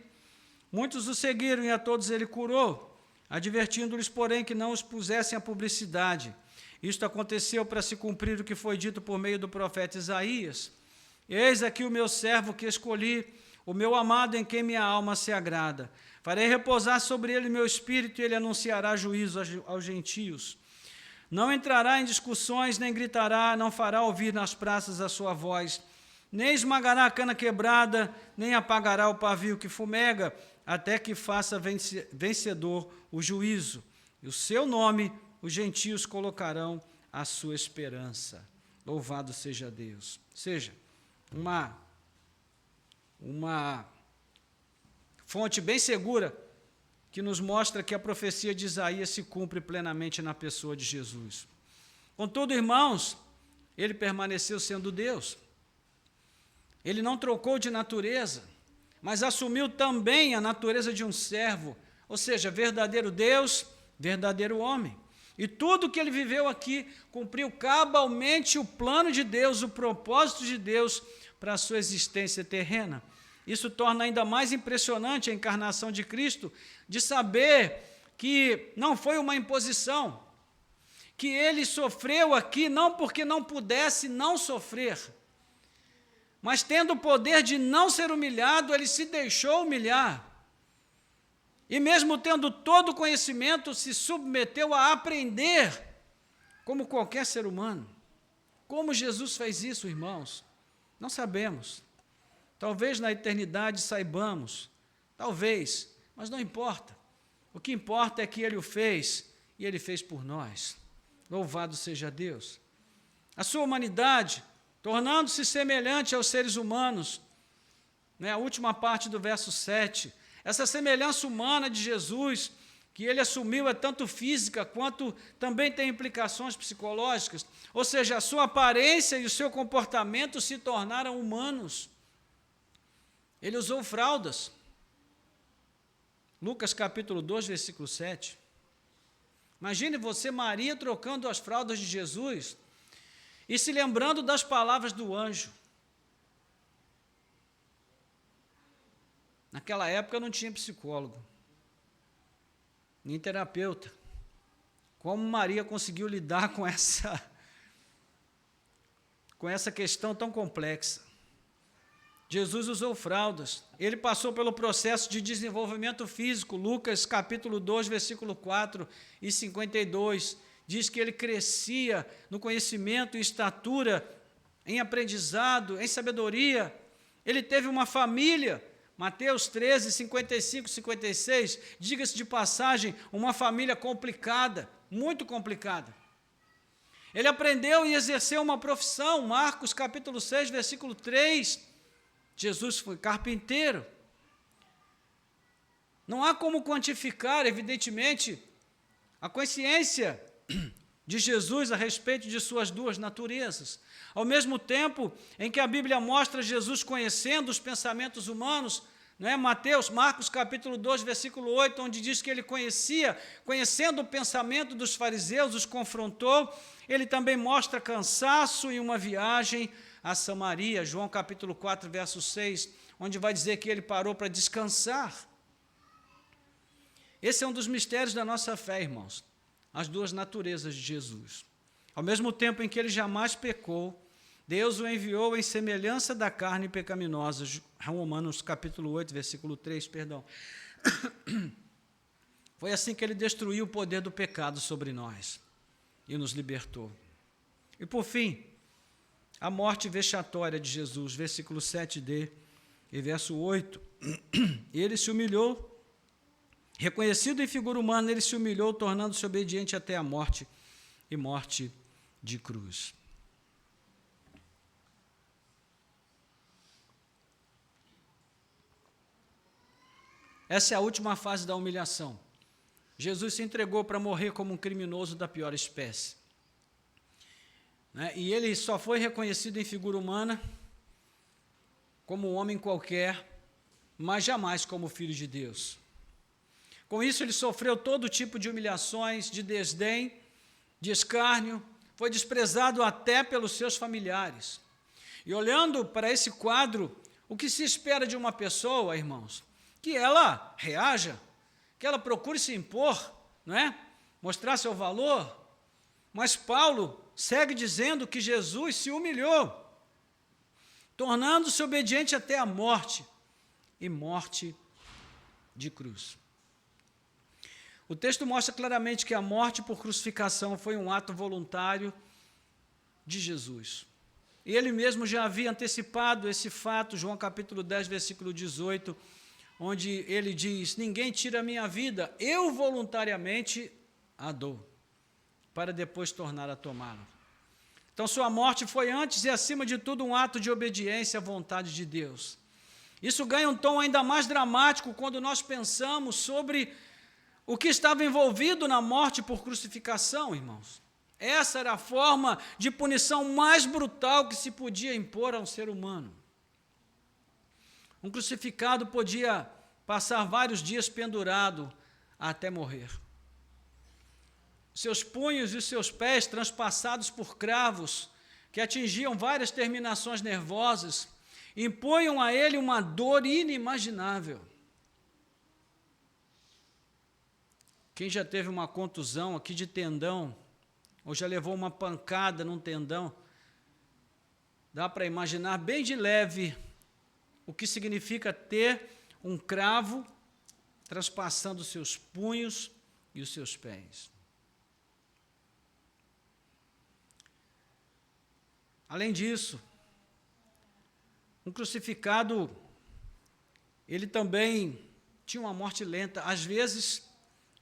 Muitos o seguiram e a todos ele curou, advertindo-lhes, porém, que não os pusessem à publicidade. Isto aconteceu para se cumprir o que foi dito por meio do profeta Isaías. Eis aqui o meu servo que escolhi, o meu amado em quem minha alma se agrada. Farei repousar sobre ele meu espírito, e ele anunciará juízo aos gentios. Não entrará em discussões, nem gritará, não fará ouvir nas praças a sua voz, nem esmagará a cana quebrada, nem apagará o pavio que fumega, até que faça vencedor o juízo. E o seu nome os gentios colocarão a sua esperança. Louvado seja Deus. Seja, uma fonte bem segura que nos mostra que a profecia de Isaías se cumpre plenamente na pessoa de Jesus. Contudo, irmãos, ele permaneceu sendo Deus. Ele não trocou de natureza, mas assumiu também a natureza de um servo, ou seja, verdadeiro Deus, verdadeiro homem. E tudo que ele viveu aqui cumpriu cabalmente o plano de Deus, o propósito de Deus para a sua existência terrena. Isso torna ainda mais impressionante a encarnação de Cristo, de saber que não foi uma imposição, que ele sofreu aqui não porque não pudesse não sofrer, mas tendo o poder de não ser humilhado, ele se deixou humilhar. E mesmo tendo todo o conhecimento, se submeteu a aprender, como qualquer ser humano. Como Jesus fez isso, irmãos? Não sabemos. Talvez na eternidade saibamos, talvez, mas não importa. O que importa é que ele o fez, e ele fez por nós. Louvado seja Deus. A sua humanidade, tornando-se semelhante aos seres humanos, a última parte do verso 7, essa semelhança humana de Jesus, que ele assumiu, é tanto física quanto também tem implicações psicológicas, ou seja, a sua aparência e o seu comportamento se tornaram humanos. Ele usou fraldas. Lucas capítulo 2, versículo 7. Imagine você, Maria, trocando as fraldas de Jesus e se lembrando das palavras do anjo. Naquela época não tinha psicólogo, nem terapeuta. Como Maria conseguiu lidar com essa questão tão complexa? Jesus usou fraldas. Ele passou pelo processo de desenvolvimento físico. Lucas capítulo 2, versículo 4 e 52, diz que ele crescia no conhecimento e estatura, em aprendizado, em sabedoria. Ele teve uma família. Mateus 13, 55 e 56, diga-se de passagem, uma família complicada, muito complicada. Ele aprendeu e exerceu uma profissão. Marcos capítulo 6, versículo 3, Jesus foi carpinteiro. Não há como quantificar, evidentemente, a consciência de Jesus a respeito de suas duas naturezas. Ao mesmo tempo em que a Bíblia mostra Jesus conhecendo os pensamentos humanos, Marcos capítulo 2, versículo 8, onde diz que ele conhecendo o pensamento dos fariseus, os confrontou, ele também mostra cansaço em uma viagem a Samaria, João capítulo 4, verso 6, onde vai dizer que ele parou para descansar. Esse é um dos mistérios da nossa fé, irmãos, as duas naturezas de Jesus. Ao mesmo tempo em que ele jamais pecou, Deus o enviou em semelhança da carne pecaminosa, Romanos capítulo 8, versículo 3, perdão. Foi assim que ele destruiu o poder do pecado sobre nós e nos libertou. E por fim, a morte vexatória de Jesus, versículo 7d e verso 8, ele se humilhou, reconhecido em figura humana, ele se humilhou, tornando-se obediente até a morte, e morte de cruz. Essa é a última fase da humilhação. Jesus se entregou para morrer como um criminoso da pior espécie. E ele só foi reconhecido em figura humana como um homem qualquer, mas jamais como filho de Deus. Com isso, ele sofreu todo tipo de humilhações, de desdém, de escárnio, foi desprezado até pelos seus familiares. E olhando para esse quadro, o que se espera de uma pessoa, irmãos? Que ela reaja, que ela procure se impor, mostrar seu valor. Mas Paulo segue dizendo que Jesus se humilhou, tornando-se obediente até a morte, e morte de cruz. O texto mostra claramente que a morte por crucificação foi um ato voluntário de Jesus. E ele mesmo já havia antecipado esse fato, João capítulo 10, versículo 18, onde ele diz: ninguém tira a minha vida, eu voluntariamente a dou, para depois tornar a tomá-la. Então sua morte foi antes e acima de tudo um ato de obediência à vontade de Deus. Isso ganha um tom ainda mais dramático quando nós pensamos sobre o que estava envolvido na morte por crucificação, irmãos. Essa era a forma de punição mais brutal que se podia impor a um ser humano. Um crucificado podia passar vários dias pendurado até morrer. Seus punhos e seus pés transpassados por cravos que atingiam várias terminações nervosas impunham a ele uma dor inimaginável. Quem já teve uma contusão aqui de tendão, ou já levou uma pancada num tendão, dá para imaginar bem de leve o que significa ter um cravo transpassando os seus punhos e os seus pés. Além disso, um crucificado, ele também tinha uma morte lenta, às vezes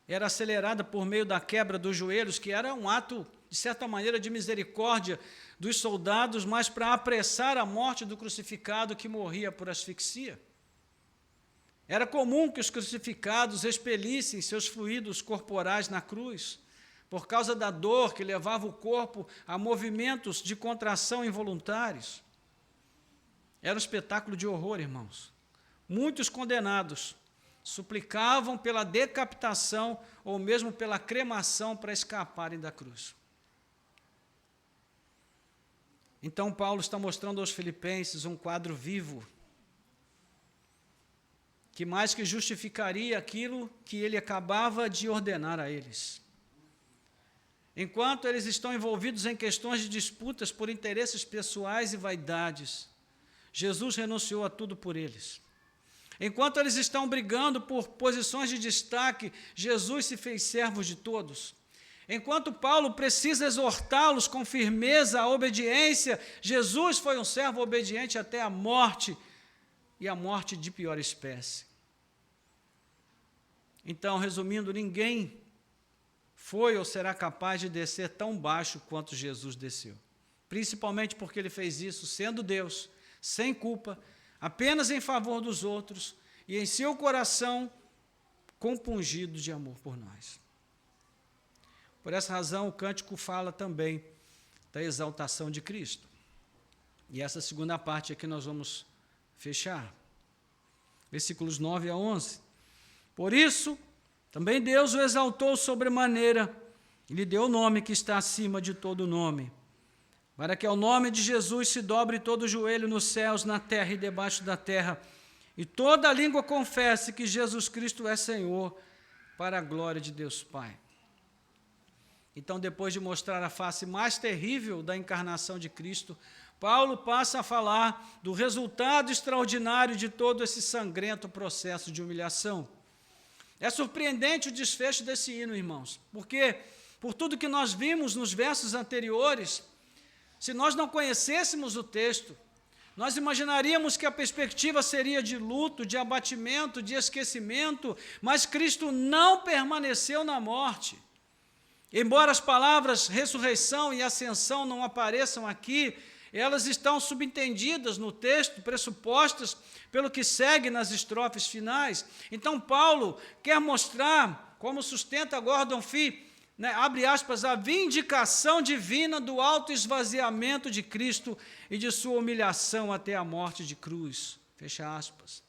era acelerada por meio da quebra dos joelhos, que era um ato, de certa maneira, de misericórdia dos soldados, mas para apressar a morte do crucificado que morria por asfixia. Era comum que os crucificados expelissem seus fluidos corporais na cruz, por causa da dor que levava o corpo a movimentos de contração involuntários. Era um espetáculo de horror, irmãos. Muitos condenados suplicavam pela decapitação ou mesmo pela cremação para escaparem da cruz. Então, Paulo está mostrando aos filipenses um quadro vivo, que mais que justificaria aquilo que ele acabava de ordenar a eles. Enquanto eles estão envolvidos em questões de disputas por interesses pessoais e vaidades, Jesus renunciou a tudo por eles. Enquanto eles estão brigando por posições de destaque, Jesus se fez servo de todos. Enquanto Paulo precisa exortá-los com firmeza à obediência, Jesus foi um servo obediente até a morte, e a morte de pior espécie. Então, resumindo, ninguém foi ou será capaz de descer tão baixo quanto Jesus desceu. Principalmente porque ele fez isso sendo Deus, sem culpa, apenas em favor dos outros e em seu coração compungido de amor por nós. Por essa razão, o cântico fala também da exaltação de Cristo. E essa segunda parte aqui nós vamos fechar. Versículos 9 a 11. Por isso, também Deus o exaltou sobremaneira e lhe deu o nome que está acima de todo nome, para que ao nome de Jesus se dobre todo o joelho nos céus, na terra e debaixo da terra, e toda língua confesse que Jesus Cristo é Senhor, para a glória de Deus Pai. Então, depois de mostrar a face mais terrível da encarnação de Cristo, Paulo passa a falar do resultado extraordinário de todo esse sangrento processo de humilhação. É surpreendente o desfecho desse hino, irmãos, porque, por tudo que nós vimos nos versos anteriores, se nós não conhecêssemos o texto, nós imaginaríamos que a perspectiva seria de luto, de abatimento, de esquecimento, mas Cristo não permaneceu na morte. Embora as palavras ressurreição e ascensão não apareçam aqui, elas estão subentendidas no texto, pressupostas pelo que segue nas estrofes finais. Então, Paulo quer mostrar, como sustenta Gordon Fee, abre aspas, a vindicação divina do autoesvaziamento de Cristo e de sua humilhação até a morte de cruz, fecha aspas.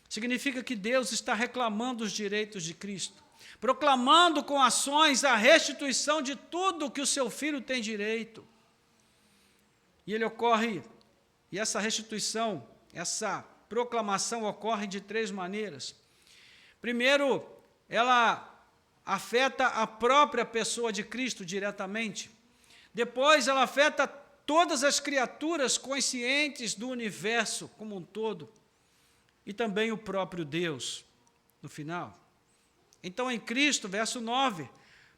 Significa que Deus está reclamando os direitos de Cristo, proclamando com ações a restituição de tudo que o seu filho tem direito. E essa restituição, essa proclamação ocorre de três maneiras. Primeiro, ela afeta a própria pessoa de Cristo diretamente. Depois, ela afeta todas as criaturas conscientes do universo como um todo, e também o próprio Deus, no final. Então, em Cristo, verso 9,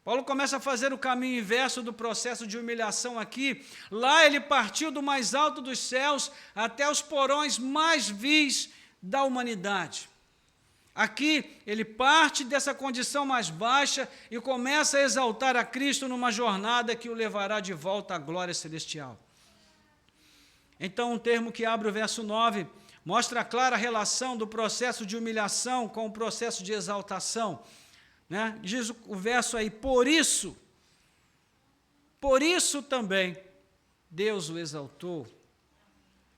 Paulo começa a fazer o caminho inverso do processo de humilhação aqui. Lá ele partiu do mais alto dos céus até os porões mais vis da humanidade. Aqui ele parte dessa condição mais baixa e começa a exaltar a Cristo numa jornada que o levará de volta à glória celestial. Então, um termo que abre o verso 9 mostra a clara relação do processo de humilhação com o processo de exaltação. Né? Diz o verso aí, por isso também Deus o exaltou.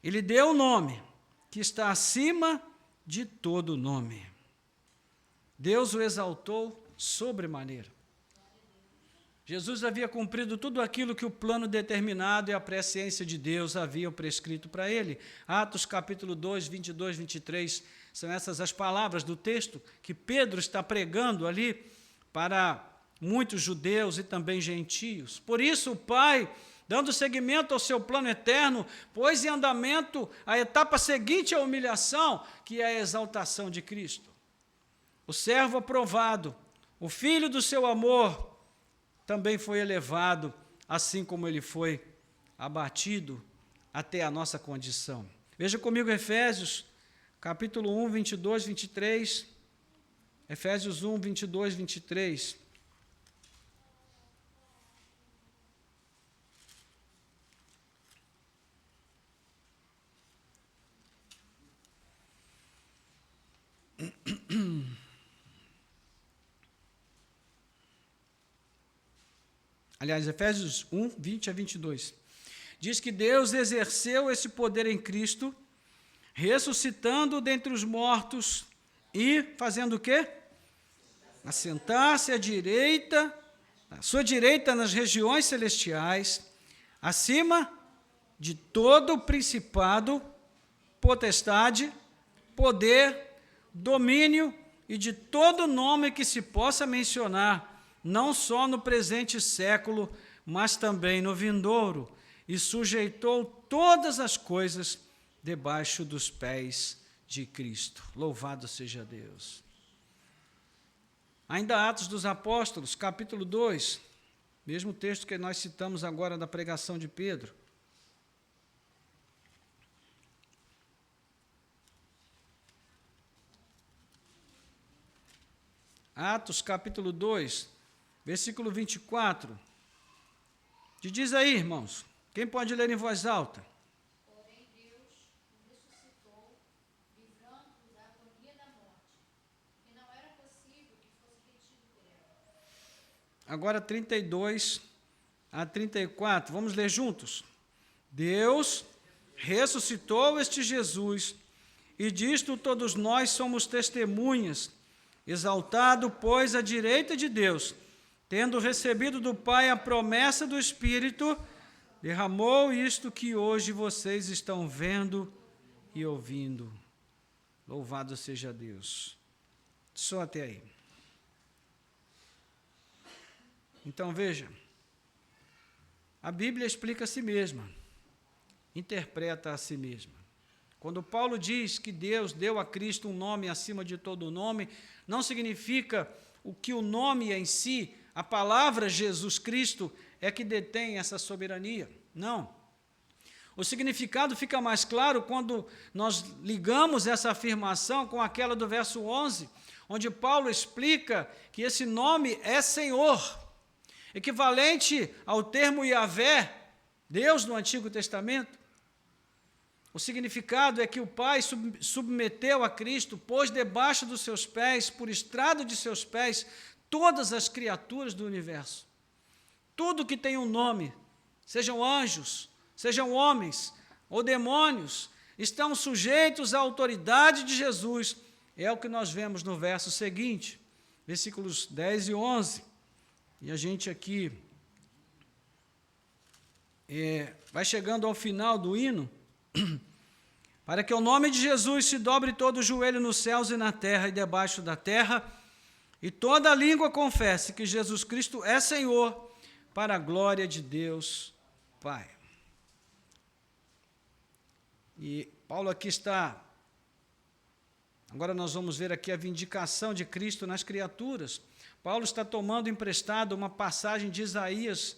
Ele deu o nome que está acima de todo nome. Deus o exaltou sobremaneira. Jesus havia cumprido tudo aquilo que o plano determinado e a presciência de Deus haviam prescrito para ele. Atos capítulo 2, 22, 23, são essas as palavras do texto que Pedro está pregando ali para muitos judeus e também gentios. Por isso o Pai, dando seguimento ao seu plano eterno, pôs em andamento a etapa seguinte à humilhação, que é a exaltação de Cristo. O servo aprovado, o filho do seu amor, também foi elevado, assim como ele foi abatido até a nossa condição. Veja comigo Efésios, capítulo 1, 22, 23. Efésios 1, 22, 23. Aliás, Efésios 1, 20 a 22. Diz que Deus exerceu esse poder em Cristo, ressuscitando dentre os mortos e fazendo o quê? Assentar-se à sua direita nas regiões celestiais, acima de todo principado, potestade, poder, domínio e de todo nome que se possa mencionar, não só no presente século, mas também no vindouro, e sujeitou todas as coisas debaixo dos pés de Cristo. Louvado seja Deus. Ainda Atos dos Apóstolos, capítulo 2, mesmo texto que nós citamos agora da pregação de Pedro. Atos, capítulo 2, versículo 24. Que diz aí, irmãos? Quem pode ler em voz alta? Porém, Deus o ressuscitou, livrando-o da agonia da morte, que não era possível que fosse retido por ela. Agora 32 a 34. Vamos ler juntos? Deus ressuscitou este Jesus, e disto todos nós somos testemunhas, exaltado, pois, à direita de Deus, tendo recebido do Pai a promessa do Espírito, derramou isto que hoje vocês estão vendo e ouvindo. Louvado seja Deus. Só até aí. Então veja, a Bíblia explica a si mesma, interpreta a si mesma. Quando Paulo diz que Deus deu a Cristo um nome acima de todo nome, não significa o que o nome em si, a palavra Jesus Cristo, é que detém essa soberania. Não. O significado fica mais claro quando nós ligamos essa afirmação com aquela do verso 11, onde Paulo explica que esse nome é Senhor, equivalente ao termo Yahvé, Deus no Antigo Testamento. O significado é que o Pai submeteu a Cristo, pôs debaixo dos seus pés, por estrado de seus pés, todas as criaturas do universo. Tudo que tem um nome, sejam anjos, sejam homens ou demônios, estão sujeitos à autoridade de Jesus. É o que nós vemos no verso seguinte, versículos 10 e 11. E a gente aqui vai chegando ao final do hino, para que o nome de Jesus se dobre todo o joelho nos céus e na terra e debaixo da terra, e toda a língua confesse que Jesus Cristo é Senhor, para a glória de Deus Pai. E Paulo aqui está. Agora nós vamos ver aqui a vindicação de Cristo nas criaturas. Paulo está tomando emprestado uma passagem de Isaías,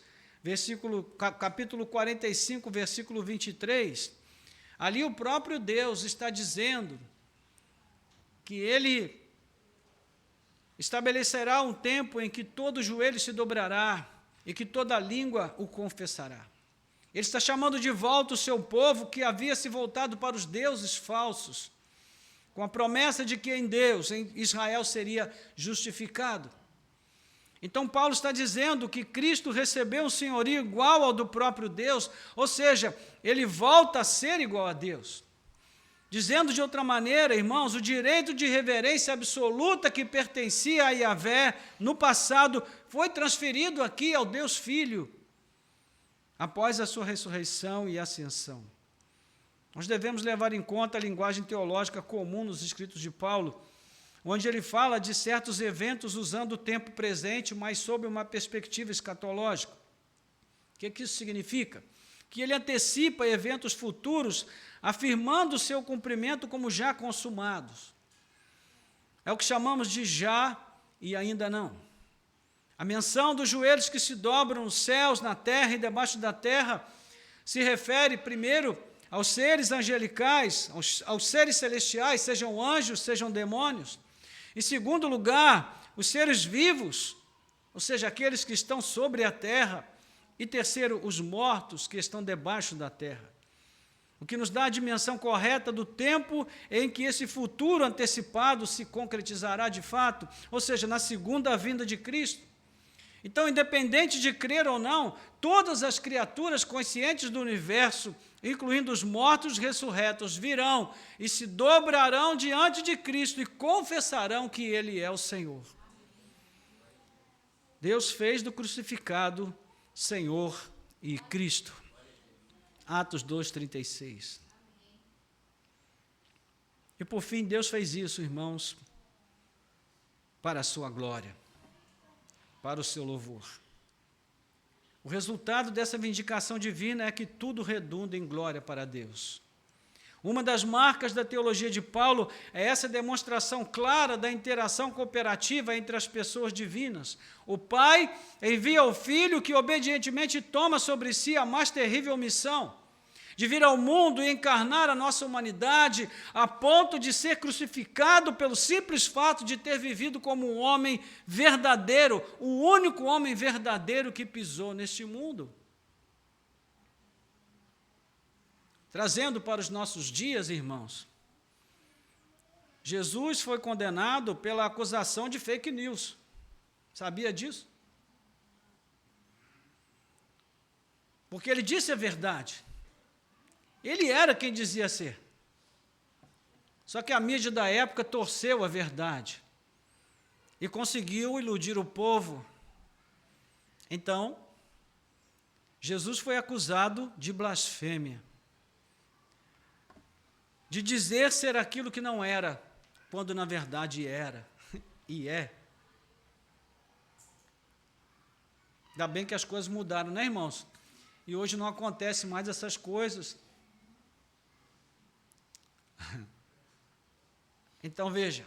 capítulo 45, versículo 23. Ali o próprio Deus está dizendo que ele estabelecerá um tempo em que todo joelho se dobrará e que toda língua o confessará. Ele está chamando de volta o seu povo que havia se voltado para os deuses falsos, com a promessa de que em Deus, em Israel, seria justificado. Então Paulo está dizendo que Cristo recebeu um senhorio igual ao do próprio Deus, ou seja, ele volta a ser igual a Deus. Dizendo de outra maneira, irmãos, o direito de reverência absoluta que pertencia a Yahvé no passado foi transferido aqui ao Deus Filho, após a sua ressurreição e ascensão. Nós devemos levar em conta a linguagem teológica comum nos escritos de Paulo, onde ele fala de certos eventos usando o tempo presente, mas sob uma perspectiva escatológica. O que isso significa? Que ele antecipa eventos futuros, afirmando o seu cumprimento como já consumados. É o que chamamos de já e ainda não. A menção dos joelhos que se dobram nos céus, na terra e debaixo da terra se refere, primeiro, aos seres angelicais, aos seres celestiais, sejam anjos, sejam demônios. Em segundo lugar, os seres vivos, ou seja, aqueles que estão sobre a terra. E terceiro, os mortos que estão debaixo da terra. O que nos dá a dimensão correta do tempo em que esse futuro antecipado se concretizará de fato, ou seja, na segunda vinda de Cristo. Então, independente de crer ou não, todas as criaturas conscientes do universo, incluindo os mortos ressurretos, virão e se dobrarão diante de Cristo e confessarão que Ele é o Senhor. Deus fez do crucificado Senhor e Cristo. Atos 2:36. E por fim, Deus fez isso, irmãos, para a sua glória, para o seu louvor. O resultado dessa vindicação divina é que tudo redunda em glória para Deus. Uma das marcas da teologia de Paulo é essa demonstração clara da interação cooperativa entre as pessoas divinas. O Pai envia o Filho que obedientemente toma sobre si a mais terrível missão de vir ao mundo e encarnar a nossa humanidade a ponto de ser crucificado pelo simples fato de ter vivido como um homem verdadeiro, o único homem verdadeiro que pisou neste mundo. Trazendo para os nossos dias, irmãos, Jesus foi condenado pela acusação de fake news. Sabia disso? Porque ele disse a verdade. Ele era quem dizia ser. Só que a mídia da época torceu a verdade e conseguiu iludir o povo. Então, Jesus foi acusado de blasfêmia, de dizer ser aquilo que não era, quando na verdade era, e é. Ainda bem que as coisas mudaram, né, irmãos? E hoje não acontece mais essas coisas. Então veja,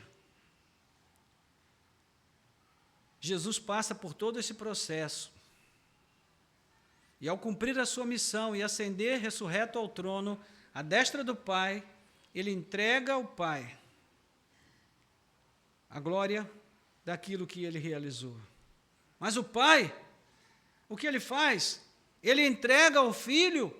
Jesus passa por todo esse processo, e ao cumprir a sua missão e ascender ressurreto ao trono, à destra do Pai, ele entrega ao Pai a glória daquilo que ele realizou. Mas o Pai, o que ele faz? Ele entrega ao Filho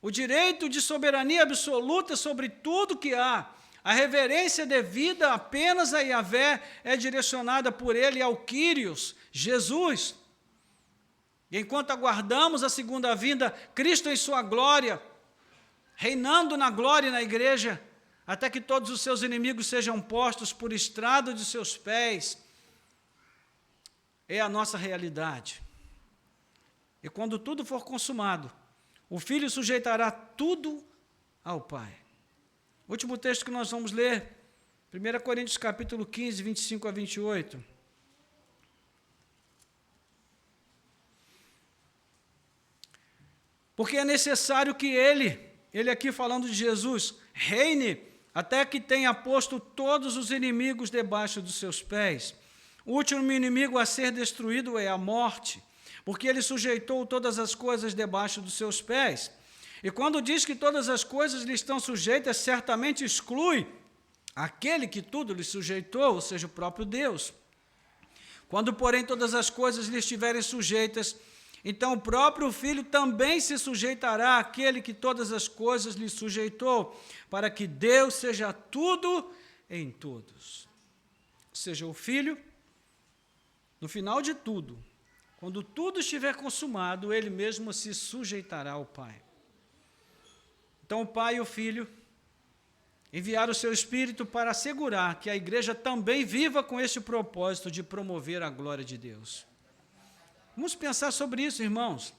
o direito de soberania absoluta sobre tudo que há. A reverência devida apenas a Yahvé é direcionada por ele ao Kyrios, Jesus. E enquanto aguardamos a segunda vinda, Cristo em sua glória, reinando na glória e na igreja, até que todos os seus inimigos sejam postos por estrado de seus pés, é a nossa realidade. E quando tudo for consumado, o Filho sujeitará tudo ao Pai. O último texto que nós vamos ler, 1 Coríntios capítulo 15, 25 a 28. Porque é necessário que Ele, ele aqui falando de Jesus, reine até que tenha posto todos os inimigos debaixo dos seus pés. O último inimigo a ser destruído é a morte, porque ele sujeitou todas as coisas debaixo dos seus pés. E quando diz que todas as coisas lhe estão sujeitas, certamente exclui aquele que tudo lhe sujeitou, ou seja, o próprio Deus. Quando, porém, todas as coisas lhe estiverem sujeitas, então o próprio Filho também se sujeitará àquele que todas as coisas lhe sujeitou, para que Deus seja tudo em todos. Ou seja, o Filho, no final de tudo, quando tudo estiver consumado, ele mesmo se sujeitará ao Pai. Então o Pai e o Filho enviaram o seu Espírito para assegurar que a igreja também viva com esse propósito de promover a glória de Deus. Vamos pensar sobre isso, irmãos.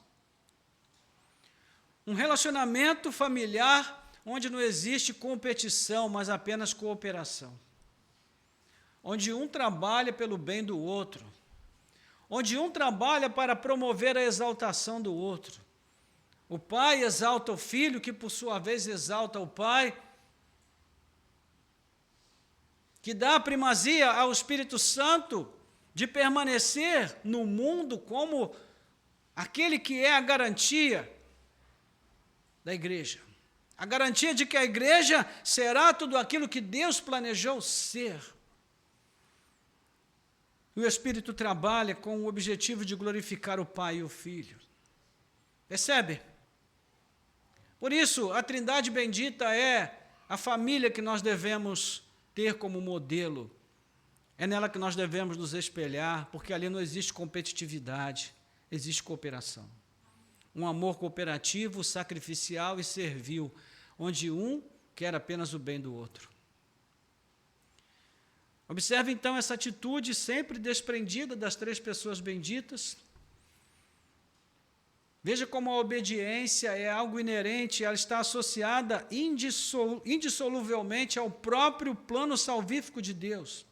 Um relacionamento familiar onde não existe competição, mas apenas cooperação. Onde um trabalha pelo bem do outro. Onde um trabalha para promover a exaltação do outro. O pai exalta o filho, que por sua vez exalta o pai, que dá primazia ao Espírito Santo de permanecer no mundo como aquele que é a garantia da igreja. A garantia de que a igreja será tudo aquilo que Deus planejou ser. E o Espírito trabalha com o objetivo de glorificar o Pai e o Filho. Percebe? Por isso, a Trindade bendita é a família que nós devemos ter como modelo. É nela que nós devemos nos espelhar, porque ali não existe competitividade, existe cooperação. Um amor cooperativo, sacrificial e servil, onde um quer apenas o bem do outro. Observe então essa atitude sempre desprendida das três pessoas benditas. Veja como a obediência é algo inerente, ela está associada indissoluvelmente ao próprio plano salvífico de Deus.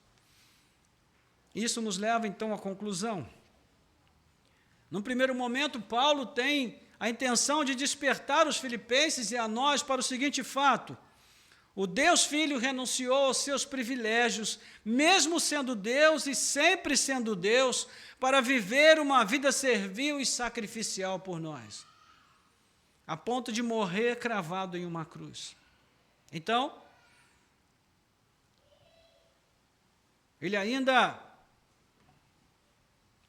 Isso nos leva então à conclusão. Num primeiro momento, Paulo tem a intenção de despertar os filipenses e a nós para o seguinte fato: o Deus Filho renunciou aos seus privilégios, mesmo sendo Deus e sempre sendo Deus, para viver uma vida servil e sacrificial por nós, a ponto de morrer cravado em uma cruz. Então, ele ainda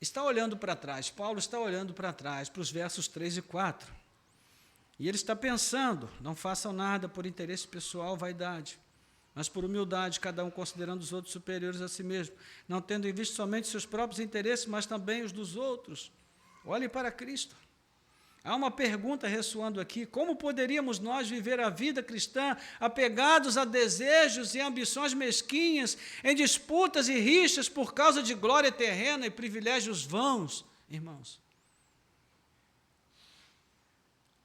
está olhando para trás, Paulo está olhando para trás, para os versos 3 e 4. E ele está pensando, não façam nada por interesse pessoal, vaidade, mas por humildade, cada um considerando os outros superiores a si mesmo, não tendo em vista somente seus próprios interesses, mas também os dos outros. Olhe para Cristo. Há uma pergunta ressoando aqui: como poderíamos nós viver a vida cristã apegados a desejos e ambições mesquinhas, em disputas e rixas por causa de glória terrena e privilégios vãos, irmãos?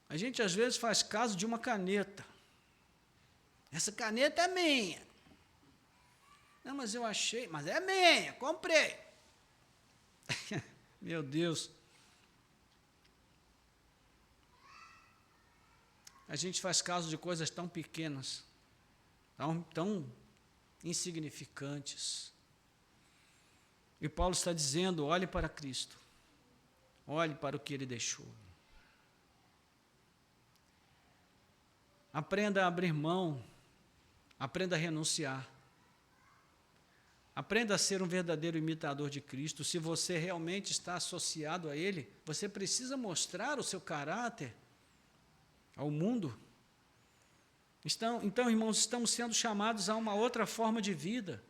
A gente às vezes faz caso de uma caneta. Essa caneta é minha. Não, mas eu achei, mas é minha, comprei. Meu Deus. A gente faz caso de coisas tão pequenas, tão insignificantes. E Paulo está dizendo: olhe para Cristo, olhe para o que Ele deixou. Aprenda a abrir mão, aprenda a renunciar. Aprenda a ser um verdadeiro imitador de Cristo. Se você realmente está associado a Ele, você precisa mostrar o seu caráter ao mundo. Então, irmãos, estamos sendo chamados a uma outra forma de vida,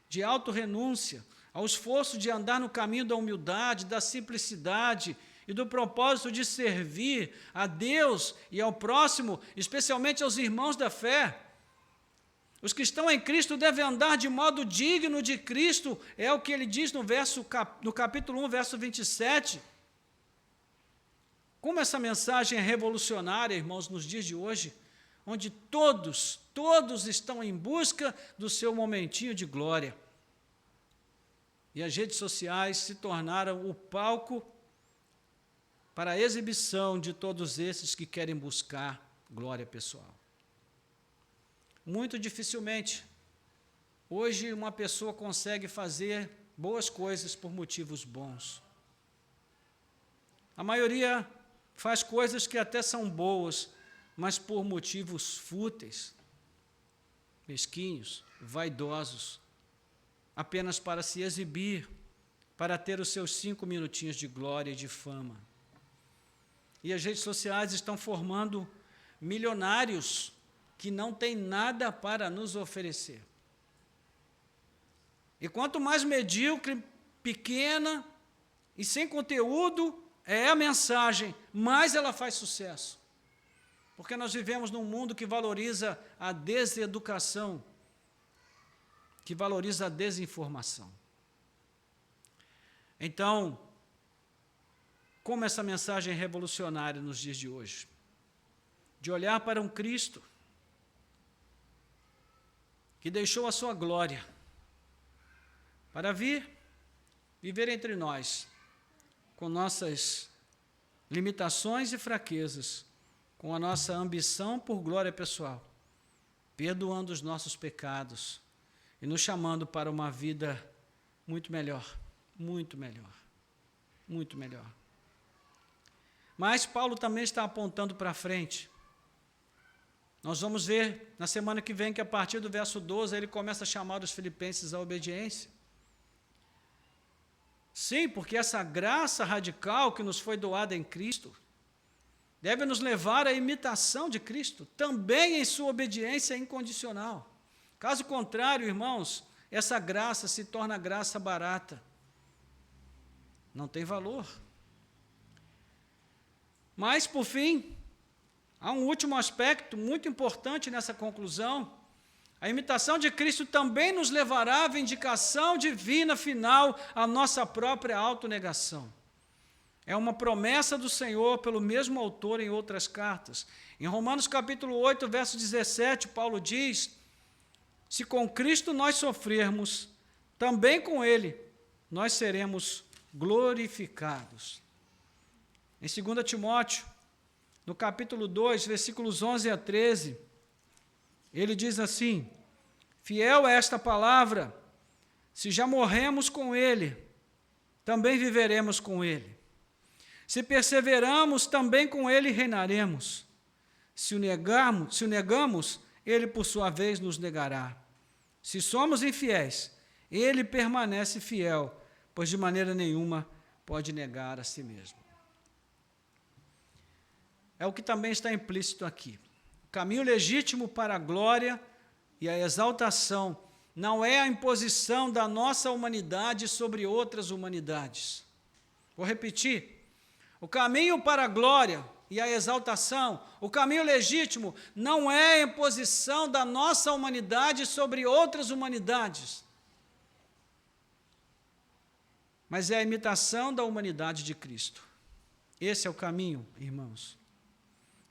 de autorrenúncia, ao esforço de andar no caminho da humildade, da simplicidade e do propósito de servir a Deus e ao próximo, especialmente aos irmãos da fé. Os que estão em Cristo devem andar de modo digno de Cristo, é o que ele diz no capítulo 1, verso 27. Como essa mensagem é revolucionária, irmãos, nos dias de hoje, onde todos estão em busca do seu momentinho de glória. E as redes sociais se tornaram o palco para a exibição de todos esses que querem buscar glória pessoal. Muito dificilmente, hoje uma pessoa consegue fazer boas coisas por motivos bons. A maioria faz coisas que até são boas, mas por motivos fúteis, mesquinhos, vaidosos, apenas para se exibir, para ter os seus 5 minutinhos de glória e de fama. E as redes sociais estão formando milionários que não têm nada para nos oferecer. E quanto mais medíocre, pequena e sem conteúdo é a mensagem, mais ela faz sucesso. Porque nós vivemos num mundo que valoriza a deseducação, que valoriza a desinformação. Então, como essa mensagem é revolucionária nos dias de hoje? De olhar para um Cristo que deixou a sua glória para viver entre nós, com nossas limitações e fraquezas, com a nossa ambição por glória pessoal, perdoando os nossos pecados e nos chamando para uma vida muito melhor, muito melhor, muito melhor. Mas Paulo também está apontando para frente. Nós vamos ver na semana que vem que a partir do verso 12 ele começa a chamar os filipenses à obediência. Sim, porque essa graça radical que nos foi doada em Cristo deve nos levar à imitação de Cristo, também em sua obediência incondicional. Caso contrário, irmãos, essa graça se torna graça barata. Não tem valor. Mas, por fim, há um último aspecto muito importante nessa conclusão. A imitação de Cristo também nos levará à vindicação divina final, à nossa própria autonegação. É uma promessa do Senhor pelo mesmo autor em outras cartas. Em Romanos capítulo 8, verso 17, Paulo diz: se com Cristo nós sofrermos, também com Ele nós seremos glorificados. Em 2 Timóteo, no capítulo 2, versículos 11 a 13, ele diz assim: fiel é esta palavra, se já morremos com Ele, também viveremos com Ele. Se perseveramos, também com Ele reinaremos. Se o negamos, Ele por sua vez nos negará. Se somos infiéis, Ele permanece fiel, pois de maneira nenhuma pode negar a si mesmo. É o que também está implícito aqui. O caminho legítimo para a glória e a exaltação não é a imposição da nossa humanidade sobre outras humanidades. Vou repetir. O caminho para a glória e a exaltação, o caminho legítimo, não é a imposição da nossa humanidade sobre outras humanidades, mas é a imitação da humanidade de Cristo. Esse é o caminho, irmãos.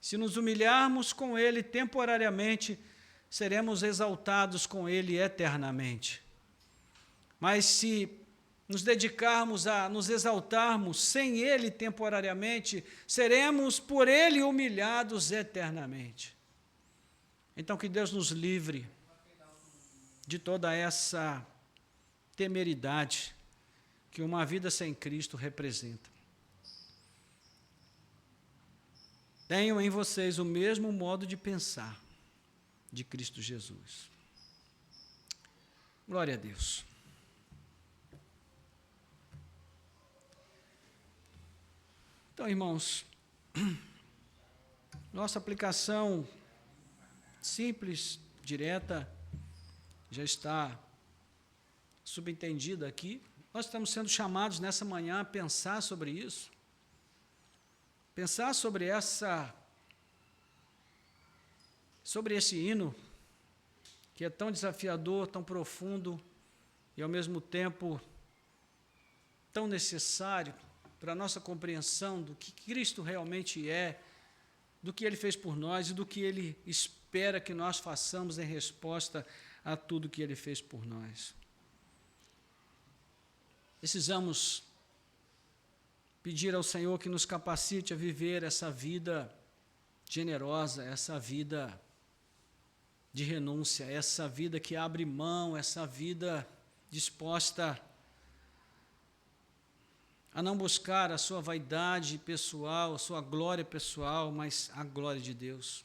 Se nos humilharmos com Ele temporariamente, seremos exaltados com Ele eternamente. Mas se nos dedicarmos a nos exaltarmos sem Ele temporariamente, seremos por Ele humilhados eternamente. Então, que Deus nos livre de toda essa temeridade que uma vida sem Cristo representa. Tenham em vocês o mesmo modo de pensar de Cristo Jesus. Glória a Deus. Então, irmãos, nossa aplicação simples, direta, já está subentendida aqui. Nós estamos sendo chamados nessa manhã a pensar sobre isso. Pensar sobre esse hino, que é tão desafiador, tão profundo e, ao mesmo tempo, tão necessário para a nossa compreensão do que Cristo realmente é, do que Ele fez por nós e do que Ele espera que nós façamos em resposta a tudo que Ele fez por nós. Precisamos pedir ao Senhor que nos capacite a viver essa vida generosa, essa vida de renúncia, essa vida que abre mão, essa vida disposta a não buscar a sua vaidade pessoal, a sua glória pessoal, mas a glória de Deus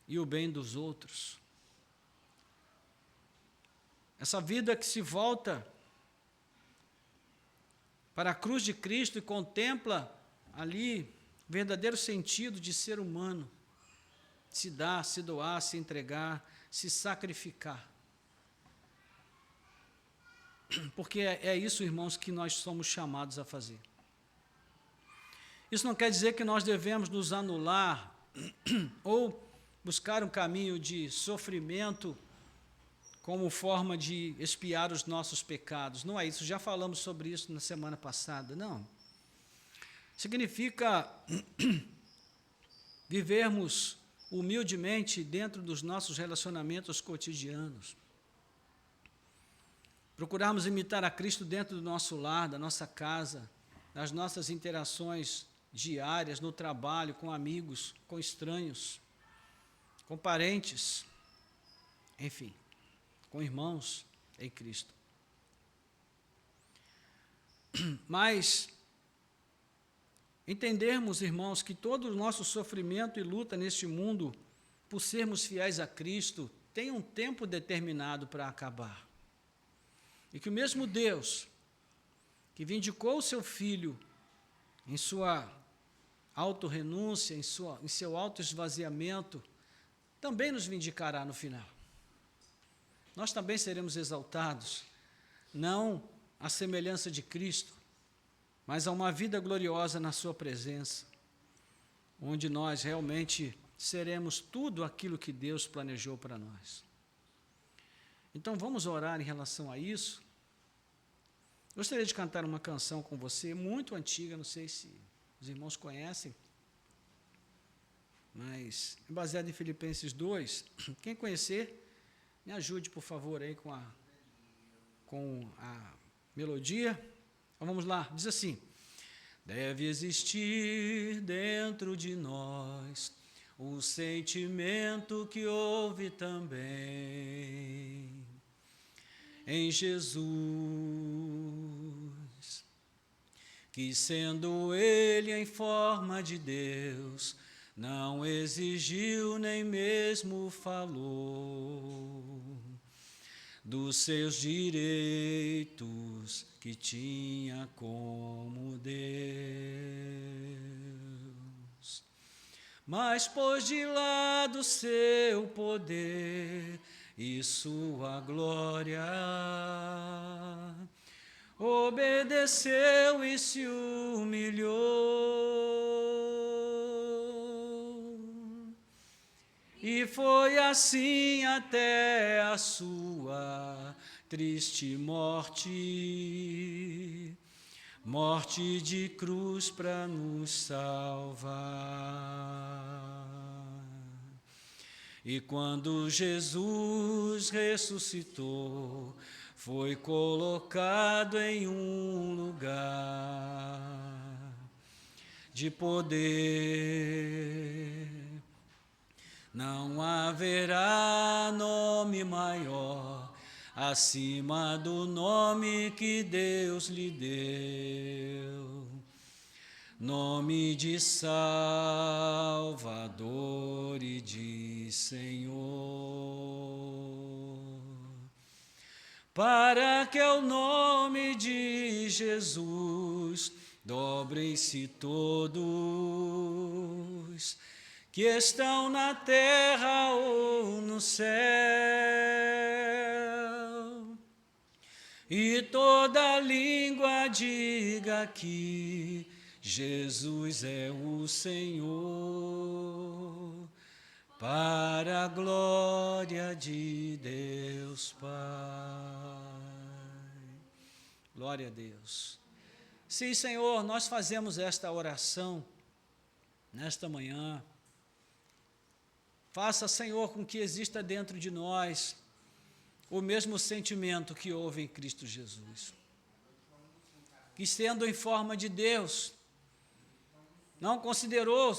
e o bem dos outros. Essa vida que se volta para a cruz de Cristo e contempla ali o verdadeiro sentido de ser humano, se dar, se doar, se entregar, se sacrificar. Porque é isso, irmãos, que nós somos chamados a fazer. Isso não quer dizer que nós devemos nos anular ou buscar um caminho de sofrimento como forma de expiar os nossos pecados. Não é isso, já falamos sobre isso na semana passada, não. Significa vivermos humildemente dentro dos nossos relacionamentos cotidianos. Procurarmos imitar a Cristo dentro do nosso lar, da nossa casa, nas nossas interações diárias, no trabalho, com amigos, com estranhos, com parentes, enfim, com irmãos em Cristo. Mas entendermos, irmãos, que todo o nosso sofrimento e luta neste mundo, por sermos fiéis a Cristo, tem um tempo determinado para acabar. E que o mesmo Deus que vindicou o seu Filho em sua autorrenúncia, em seu autoesvaziamento, também nos vindicará no final. Nós também seremos exaltados, não à semelhança de Cristo, mas a uma vida gloriosa na sua presença, onde nós realmente seremos tudo aquilo que Deus planejou para nós. Então vamos orar em relação a isso. Gostaria de cantar uma canção com você, muito antiga, não sei se os irmãos conhecem, mas é baseada em Filipenses 2. Quem conhecer, me ajude, por favor, aí com a melodia. Então vamos lá, diz assim: deve existir dentro de nós o sentimento que houve também em Jesus, que sendo Ele em forma de Deus, não exigiu nem mesmo falou dos seus direitos que tinha como Deus, mas pôs de lado seu poder e sua glória, obedeceu e se humilhou, e foi assim até a sua triste morte, morte de cruz para nos salvar. E quando Jesus ressuscitou, foi colocado em um lugar de poder. Não haverá nome maior acima do nome que Deus lhe deu, nome de Salvador e de Senhor, para que ao nome de Jesus dobrem-se todos que estão na terra ou no céu, e toda língua diga que Jesus é o Senhor, para a glória de Deus Pai. Glória a Deus. Sim, Senhor, nós fazemos esta oração nesta manhã. Faça, Senhor, com que exista dentro de nós o mesmo sentimento que houve em Cristo Jesus, que sendo em forma de Deus, não considerou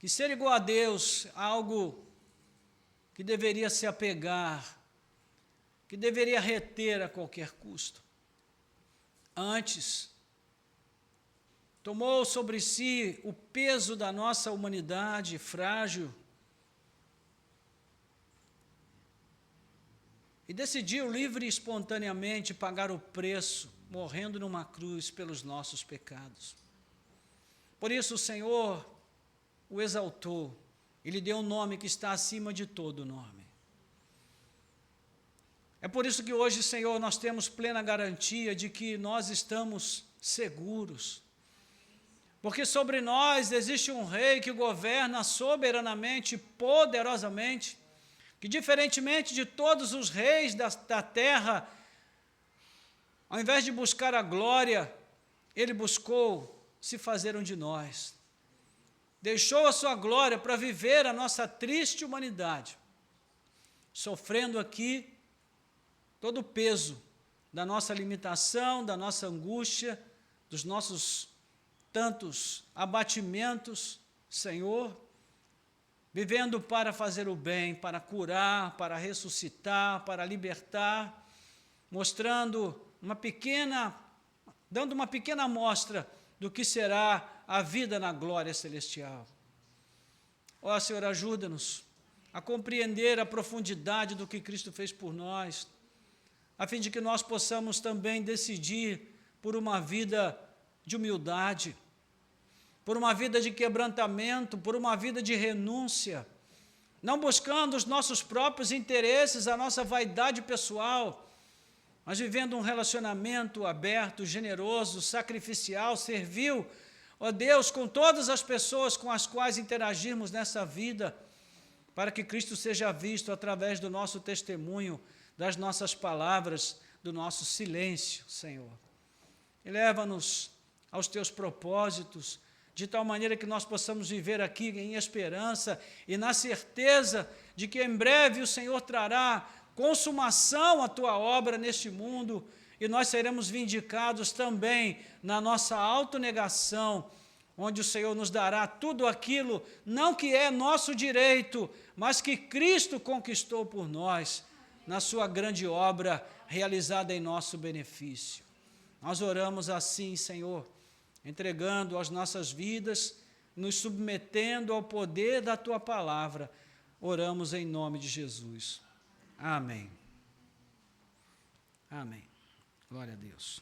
que ser igual a Deus, algo que deveria se apegar, que deveria reter a qualquer custo. Antes, tomou sobre si o peso da nossa humanidade frágil e decidiu livre e espontaneamente pagar o preço, morrendo numa cruz pelos nossos pecados. Por isso o Senhor o exaltou e lhe deu um nome que está acima de todo nome. É por isso que hoje, Senhor, nós temos plena garantia de que nós estamos seguros. Porque sobre nós existe um rei que governa soberanamente, poderosamente, que diferentemente de todos os reis da terra, ao invés de buscar a glória, ele buscou se fazer um de nós. Deixou a sua glória para viver a nossa triste humanidade, sofrendo aqui todo o peso da nossa limitação, da nossa angústia, dos nossos tantos abatimentos, Senhor, vivendo para fazer o bem, para curar, para ressuscitar, para libertar, mostrando dando uma pequena amostra do que será a vida na glória celestial. Ó Senhor, ajuda-nos a compreender a profundidade do que Cristo fez por nós, a fim de que nós possamos também decidir por uma vida de humildade, por uma vida de quebrantamento, por uma vida de renúncia, não buscando os nossos próprios interesses, a nossa vaidade pessoal, mas vivendo um relacionamento aberto, generoso, sacrificial, servil, ó Deus, com todas as pessoas com as quais interagirmos nessa vida, para que Cristo seja visto através do nosso testemunho, das nossas palavras, do nosso silêncio, Senhor. E leva-nos aos teus propósitos, de tal maneira que nós possamos viver aqui em esperança e na certeza de que em breve o Senhor trará consumação à tua obra neste mundo e nós seremos vindicados também na nossa autonegação, onde o Senhor nos dará tudo aquilo, não que é nosso direito, mas que Cristo conquistou por nós, na sua grande obra realizada em nosso benefício. Nós oramos assim, Senhor, entregando as nossas vidas, nos submetendo ao poder da tua palavra. Oramos em nome de Jesus. Amém. Amém. Glória a Deus.